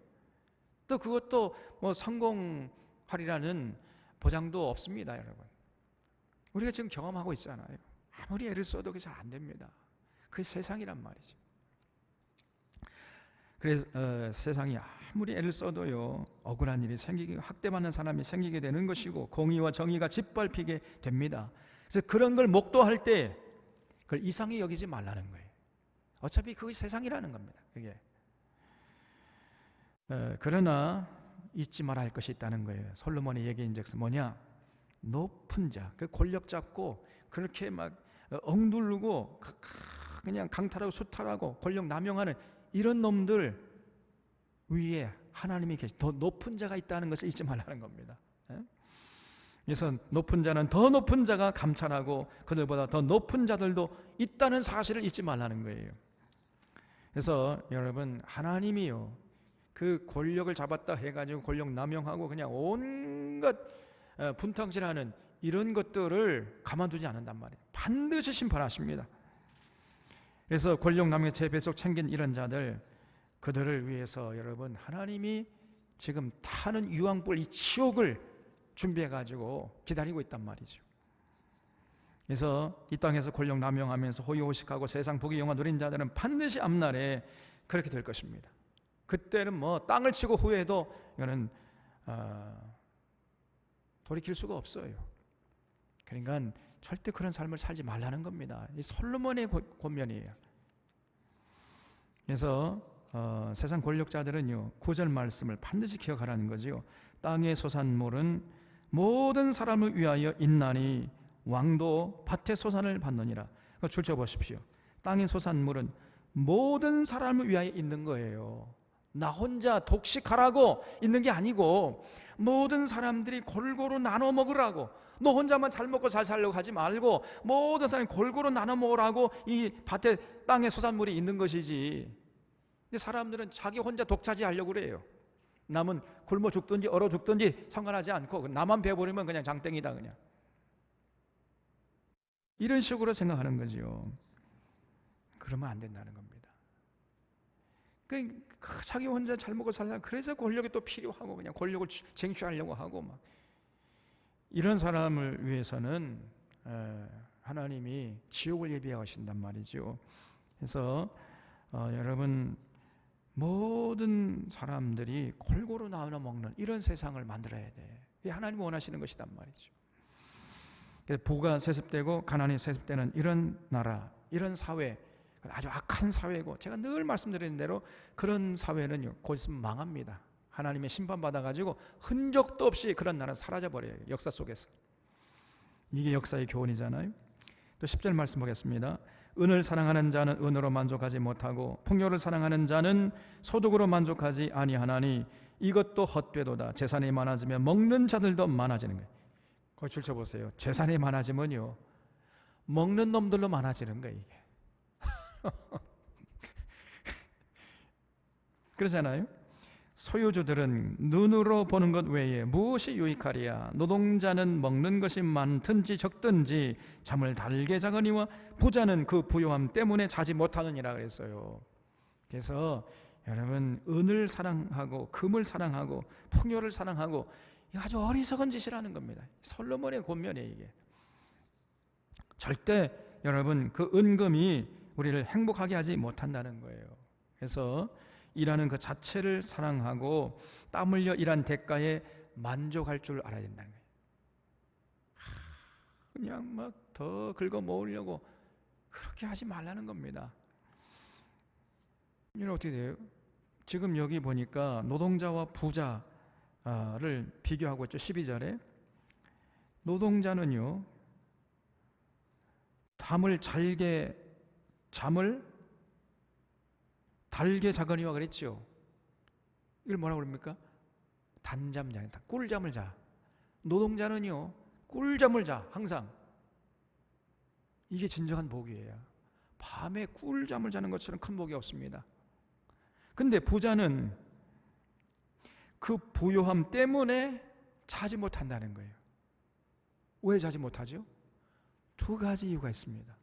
또 그것도 뭐 성공하리라는 보장도 없습니다, 여러분. 우리가 지금 경험하고 있잖아요. 아무리 애를 써도 그게 잘 안 됩니다. 그게 세상이란 말이죠. 그래서 세상이 아무리 애를 써도요, 억울한 일이 생기고 학대받는 사람이 생기게 되는 것이고, 공의와 정의가 짓밟히게 됩니다. 그래서 그런 걸 목도할 때 그걸 이상히 여기지 말라는 거예요. 어차피 그것이 세상이라는 겁니다. 그게. 그러나 잊지 말아야 할 것이 있다는 거예요. 솔로몬의 얘기인즉슨 뭐냐? 높은 자, 그 권력 잡고 그렇게 막 억누르고 그냥 강탈하고 수탈하고 권력 남용하는 이런 놈들 위에 하나님이 더 높은 자가 있다는 것을 잊지 말라는 겁니다. 그래서 높은 자는 더 높은 자가 감찰하고 그들보다 더 높은 자들도 있다는 사실을 잊지 말라는 거예요. 그래서 여러분, 하나님이요, 그 권력을 잡았다 해가지고 권력 남용하고 그냥 온갖 분탕질하는 이런 것들을 가만두지 않는단 말이에요. 반드시 심판하십니다. 그래서 권력 남용의 재배속 챙긴 이런 자들, 그들을 위해서 여러분, 하나님이 지금 타는 유황불 이 지옥을 준비해가지고 기다리고 있단 말이죠. 그래서 이 땅에서 권력 남용하면서 호의호식하고 세상 부귀영화 누린 자들은 반드시 앞날에 그렇게 될 것입니다. 그때는 뭐 땅을 치고 후회해도 이거는 돌이킬 수가 없어요. 그러니까 절대 그런 삶을 살지 말라는 겁니다. 이 솔로몬의 권면이에요. 그래서 세상 권력자들은요, 9절 말씀을 반드시 기억하라는 거지요. 땅의 소산물은 모든 사람을 위하여 있나니 왕도 밭의 소산을 받느니라. 줄쳐 보십시오. 땅의 소산물은 모든 사람을 위하여 있는 거예요. 나 혼자 독식하라고 있는 게 아니고 모든 사람들이 골고루 나눠 먹으라고, 너 혼자만 잘 먹고 잘 살려고 하지 말고 모든 사람이 골고루 나눠 먹으라고 이 밭에 땅의 소산물이 있는 것이지. 근데 사람들은 자기 혼자 독차지하려고 그래요. 남은 굶어 죽든지 얼어 죽든지 상관하지 않고 나만 배부르면 그냥 장땡이다, 그냥 이런 식으로 생각하는 거죠. 그러면 안 된다는 겁니다. 자기 혼자 잘 먹고 살라, 그래서 권력이 또 필요하고 그냥 권력을 쟁취하려고 하고 막 이런 사람을 위해서는 하나님이 지옥을 예비하신단 말이죠. 그래서 여러분, 모든 사람들이 골고루 나눠 먹는 이런 세상을 만들어야 돼. 이게 하나님이 원하시는 것이단 말이죠. 부가 세습되고 가난이 세습되는 이런 나라, 이런 사회, 아주 악한 사회고, 제가 늘 말씀드리는 대로 그런 사회는요, 곧 있으면 망합니다. 하나님의 심판받아가지고 흔적도 없이 그런 나라는 사라져버려요, 역사 속에서. 이게 역사의 교훈이잖아요. 또 10절 말씀 보겠습니다. 은을 사랑하는 자는 은으로 만족하지 못하고 풍요를 사랑하는 자는 소득으로 만족하지 아니하나니 이것도 헛되도다. 재산이 많아지면 먹는 자들도 많아지는 거예요. 거기 줄 쳐보세요. 재산이 많아지면요, 먹는 놈들로 많아지는 거예요, 이게. 그러잖아요. 소유주들은 눈으로 보는 것 외에 무엇이 유익하리야. 노동자는 먹는 것이 많든지 적든지 잠을 달게 자거니와 부자는 그 부요함 때문에 자지 못하느니라 그랬어요. 그래서 여러분, 은을 사랑하고 금을 사랑하고 풍요를 사랑하고, 이거 아주 어리석은 짓이라는 겁니다. 솔로몬의 권면이에요, 이게. 절대 여러분, 그 은금이 우리를 행복하게 하지 못한다는 거예요. 그래서 일하는 그 자체를 사랑하고 땀 흘려 일한 대가에 만족할 줄 알아야 된다는 거예요. 그냥 막 더 긁어 모으려고 그렇게 하지 말라는 겁니다. 이건 어떻게 돼요? 지금 여기 보니까 노동자와 부자를 비교하고 있죠. 12절에 노동자는요, 잠을 달게 자거니와 그랬죠. 이걸 뭐라고 그럽니까? 단잠 자, 꿀잠을 자. 노동자는요, 꿀잠을 자, 항상. 이게 진정한 복이에요. 밤에 꿀잠을 자는 것처럼 큰 복이 없습니다. 근데 부자는 그 부요함 때문에 자지 못한다는 거예요. 왜 자지 못하죠? 두 가지 이유가 있습니다.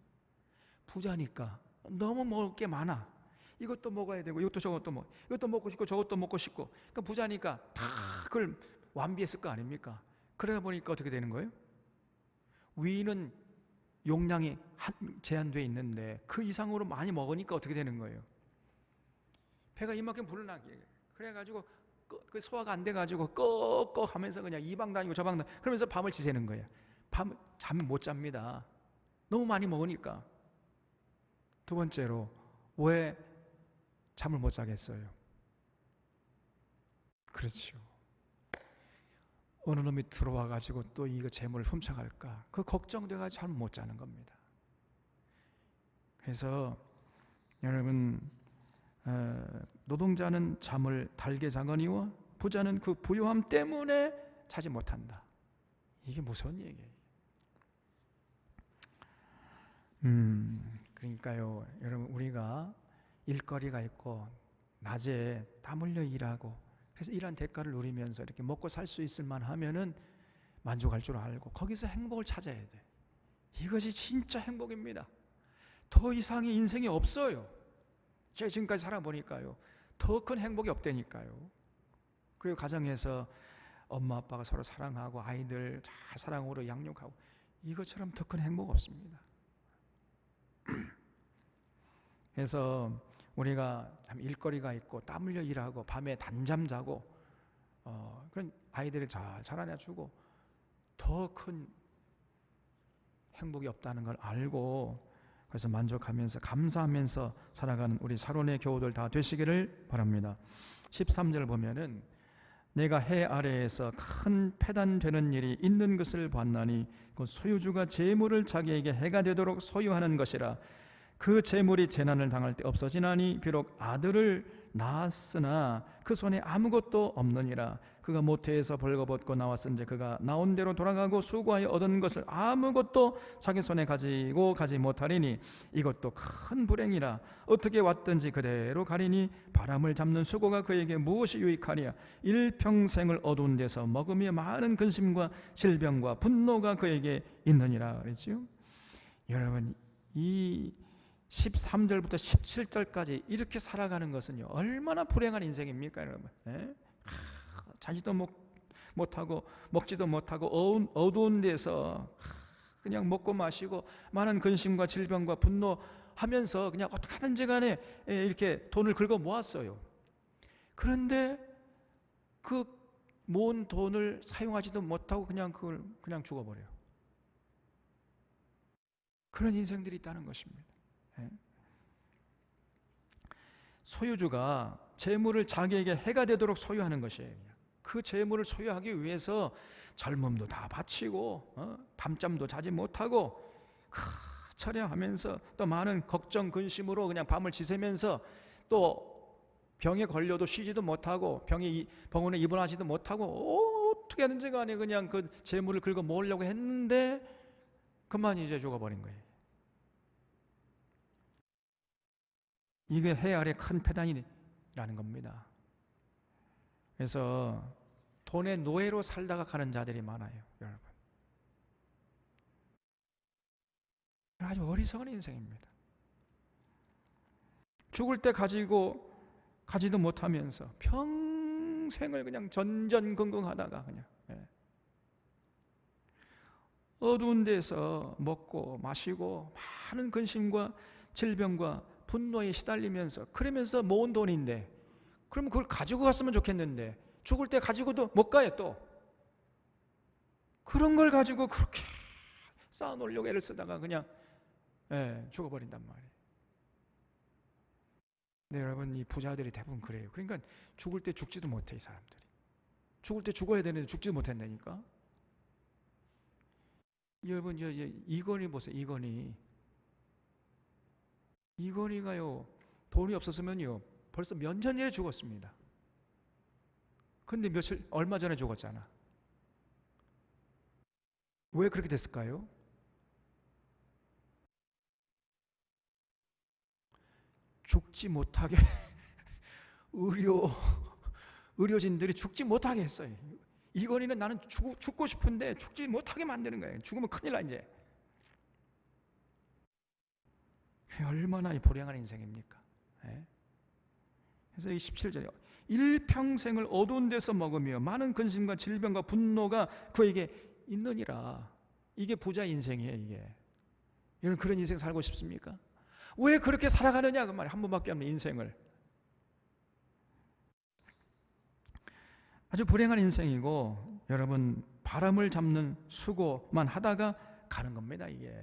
부자니까 너무 먹을 게 많아. 이것도 먹어야 되고 이것도 저것도 이것도 먹고 싶고 저것도 먹고 싶고. 그러니까 부자니까 다 그걸 완비했을 거 아닙니까? 그러다 보니까 어떻게 되는 거예요? 위는 용량이 제한되어 있는데 그 이상으로 많이 먹으니까 어떻게 되는 거예요? 배가 이만큼 불어나게. 그래가지고 그 소화가 안 돼가지고 꺽꺽 하면서 그냥 이 방 다니고 저 방 다니고 그러면서 밤을 지새는 거예요. 잠 못 잡니다. 너무 많이 먹으니까. 두 번째로, 왜 잠을 못 자겠어요? 그렇죠. 어느 놈이 들어와가지고 또 이거 재물을 훔쳐갈까, 그 걱정돼가지고 잠을 못 자는 겁니다. 그래서 여러분, 노동자는 잠을 달게 자거니와 부자는 그 부요함 때문에 자지 못한다. 이게 무서운 얘기예요. 그러니까요, 여러분, 우리가 일거리가 있고 낮에 땀 흘려 일하고 그래서 일한 대가를 누리면서 이렇게 먹고 살 수 있을 만하면은 만족할 줄 알고 거기서 행복을 찾아야 돼. 이것이 진짜 행복입니다. 더 이상의 인생이 없어요. 제가 지금까지 살아보니까요, 더 큰 행복이 없다니까요. 그리고 가정에서 엄마 아빠가 서로 사랑하고 아이들 잘 사랑으로 양육하고, 이것처럼 더 큰 행복 없습니다. 그래서 우리가 참 일거리가 있고 땀 흘려 일하고 밤에 단잠 자고 그런 아이들을 잘 자라내주고 더 큰 행복이 없다는 걸 알고, 그래서 만족하면서 감사하면서 살아가는 우리 사론의 교우들 다 되시기를 바랍니다. 13절 보면은 내가 해 아래에서 큰 패단되는 일이 있는 것을 봤나니 그 소유주가 재물을 자기에게 해가 되도록 소유하는 것이라. 그 재물이 재난을 당할 때 없어지나니 비록 아들을 낳았으나 그 손에 아무것도 없느니라. 그가 모태에서 벌거벗고 나왔은즉 그가 나온 대로 돌아가고 수고하여 얻은 것을 아무것도 자기 손에 가지고 가지 못하리니 이것도 큰 불행이라. 어떻게 왔든지 그대로 가리니 바람을 잡는 수고가 그에게 무엇이 유익하랴. 일평생을 어두운 데서 먹으며 많은 근심과 질병과 분노가 그에게 있느니라 그랬지요. 여러분, 이 13절부터 17절까지 이렇게 살아가는 것은요, 얼마나 불행한 인생입니까, 여러분? 자지도 못하고 먹지도 못하고 어두운 데서 그냥 먹고 마시고 많은 근심과 질병과 분노하면서 그냥 어떻게 하든지 간에 이렇게 돈을 긁어 모았어요. 그런데 그 모은 돈을 사용하지도 못하고 그냥 그걸 그냥 죽어버려요. 그런 인생들이 있다는 것입니다. 소유주가 재물을 자기에게 해가 되도록 소유하는 것이에요. 그 재물을 소유하기 위해서 젊음도 다 바치고 밤잠도 자지 못하고 철야하면서 또 많은 걱정 근심으로 그냥 밤을 지새면서 또 병에 걸려도 쉬지도 못하고 병원에 입원하지도 못하고 어떻게 하든지 간에 그냥 그 재물을 긁어 모으려고 했는데 그만 이제 죽어버린 거예요. 이게 해 아래 큰 패단이라는 겁니다. 그래서 돈의 노예로 살다가 가는 자들이 많아요, 여러분. 아주 어리석은 인생입니다. 죽을 때 가지도 못하면서 평생을 그냥 전전긍긍하다가 그냥 어두운 데서 먹고 마시고 많은 근심과 질병과 분노에 시달리면서 그러면서 모은 돈인데 그러면 그걸 가지고 갔으면 좋겠는데 죽을 때 가지고도 못 가요. 또 그런 걸 가지고 그렇게 쌓아놓으려고 애를 쓰다가 그냥 죽어버린단 말이에요. 네, 여러분, 이 부자들이 대부분 그래요. 그러니까 죽을 때 죽지도 못해. 이 사람들이 죽을 때 죽어야 되는데 죽지도 못한다니까. 여러분, 이제 이건희 보세요. 이건희가요 돈이 없었으면요 벌써 몇 년 전에 죽었습니다. 근데 얼마 전에 죽었잖아. 왜 그렇게 됐을까요? 죽지 못하게 의료진들이 죽지 못하게 했어요. 이건희는 나는 죽고 싶은데 죽지 못하게 만드는 거예요. 죽으면 큰일 나 이제. 얼마나 불행한 인생입니까? 그래서 이 17절에 일평생을 어두운 데서 먹으며 많은 근심과 질병과 분노가 그에게 있느니라. 이게 부자 인생이에요. 이게 여러분, 그런 인생 살고 싶습니까? 왜 그렇게 살아가느냐 그 말이에요. 한 번밖에 없는 인생을. 아주 불행한 인생이고 여러분, 바람을 잡는 수고만 하다가 가는 겁니다. 이게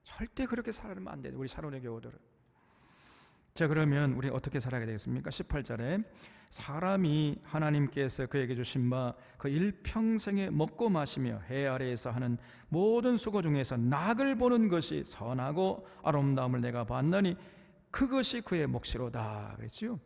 절대 그렇게 살아가면 안 돼요. 우리 샤론의 교우들은. 자, 그러면 우리 어떻게 살아야 되겠습니까? 18절에 사람이 하나님께서 그에게 주신 바 그 일평생에 먹고 마시며 해 아래에서 하는 모든 수고 중에서 낙을 보는 것이 선하고 아름다움을 내가 봤나니 그것이 그의 몫이로다 그랬지요.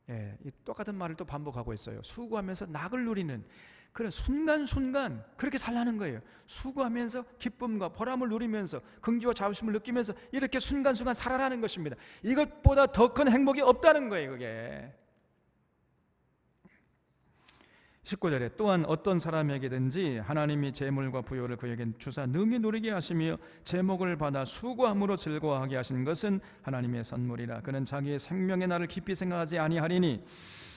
이 똑같은 말을 또 반복하고 있어요. 수고하면서 낙을 누리는 그런 순간순간 그렇게 살라는 거예요. 수고하면서 기쁨과 보람을 누리면서 긍지와 자부심을 느끼면서 이렇게 순간순간 살아라는 것입니다. 이것보다 더 큰 행복이 없다는 거예요. 그게 19절에 또한 어떤 사람에게든지 하나님이 재물과 부요를 그에게 주사 능히 누리게 하시며 제목을 받아 수고함으로 즐거워하게 하신 것은 하나님의 선물이라. 그는 자기의 생명의 날을 깊이 생각하지 아니하리니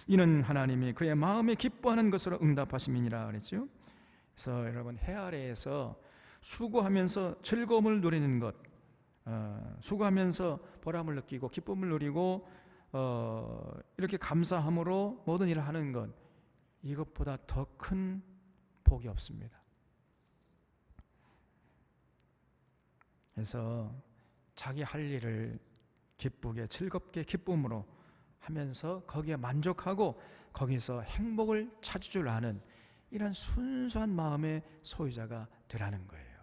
이는 하나님이 그의 마음에 기뻐하는 것으로 응답하심이니라 그랬죠. 그래서 여러분, 해 아래에서 수고하면서 즐거움을 누리는 것, 수고하면서 보람을 느끼고 기쁨을 누리고 이렇게 감사함으로 모든 일을 하는 것, 이것보다 더 큰 복이 없습니다. 그래서 자기 할 일을 기쁘게 즐겁게 기쁨으로 하면서 거기에 만족하고 거기서 행복을 찾을 줄 아는 이런 순수한 마음의 소유자가 되라는 거예요.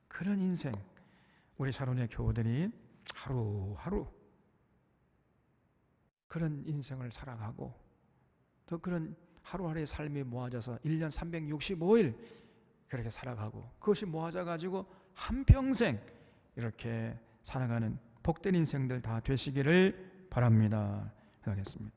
그런 인생, 우리 샤론의 교우들이 하루하루 그런 인생을 살아가고 또 그런 하루하루의 삶이 모아져서 1년 365일 그렇게 살아가고 그것이 모아져 가지고 한평생 이렇게 살아가는 복된 인생들 다 되시기를 바랍니다. 하겠습니다.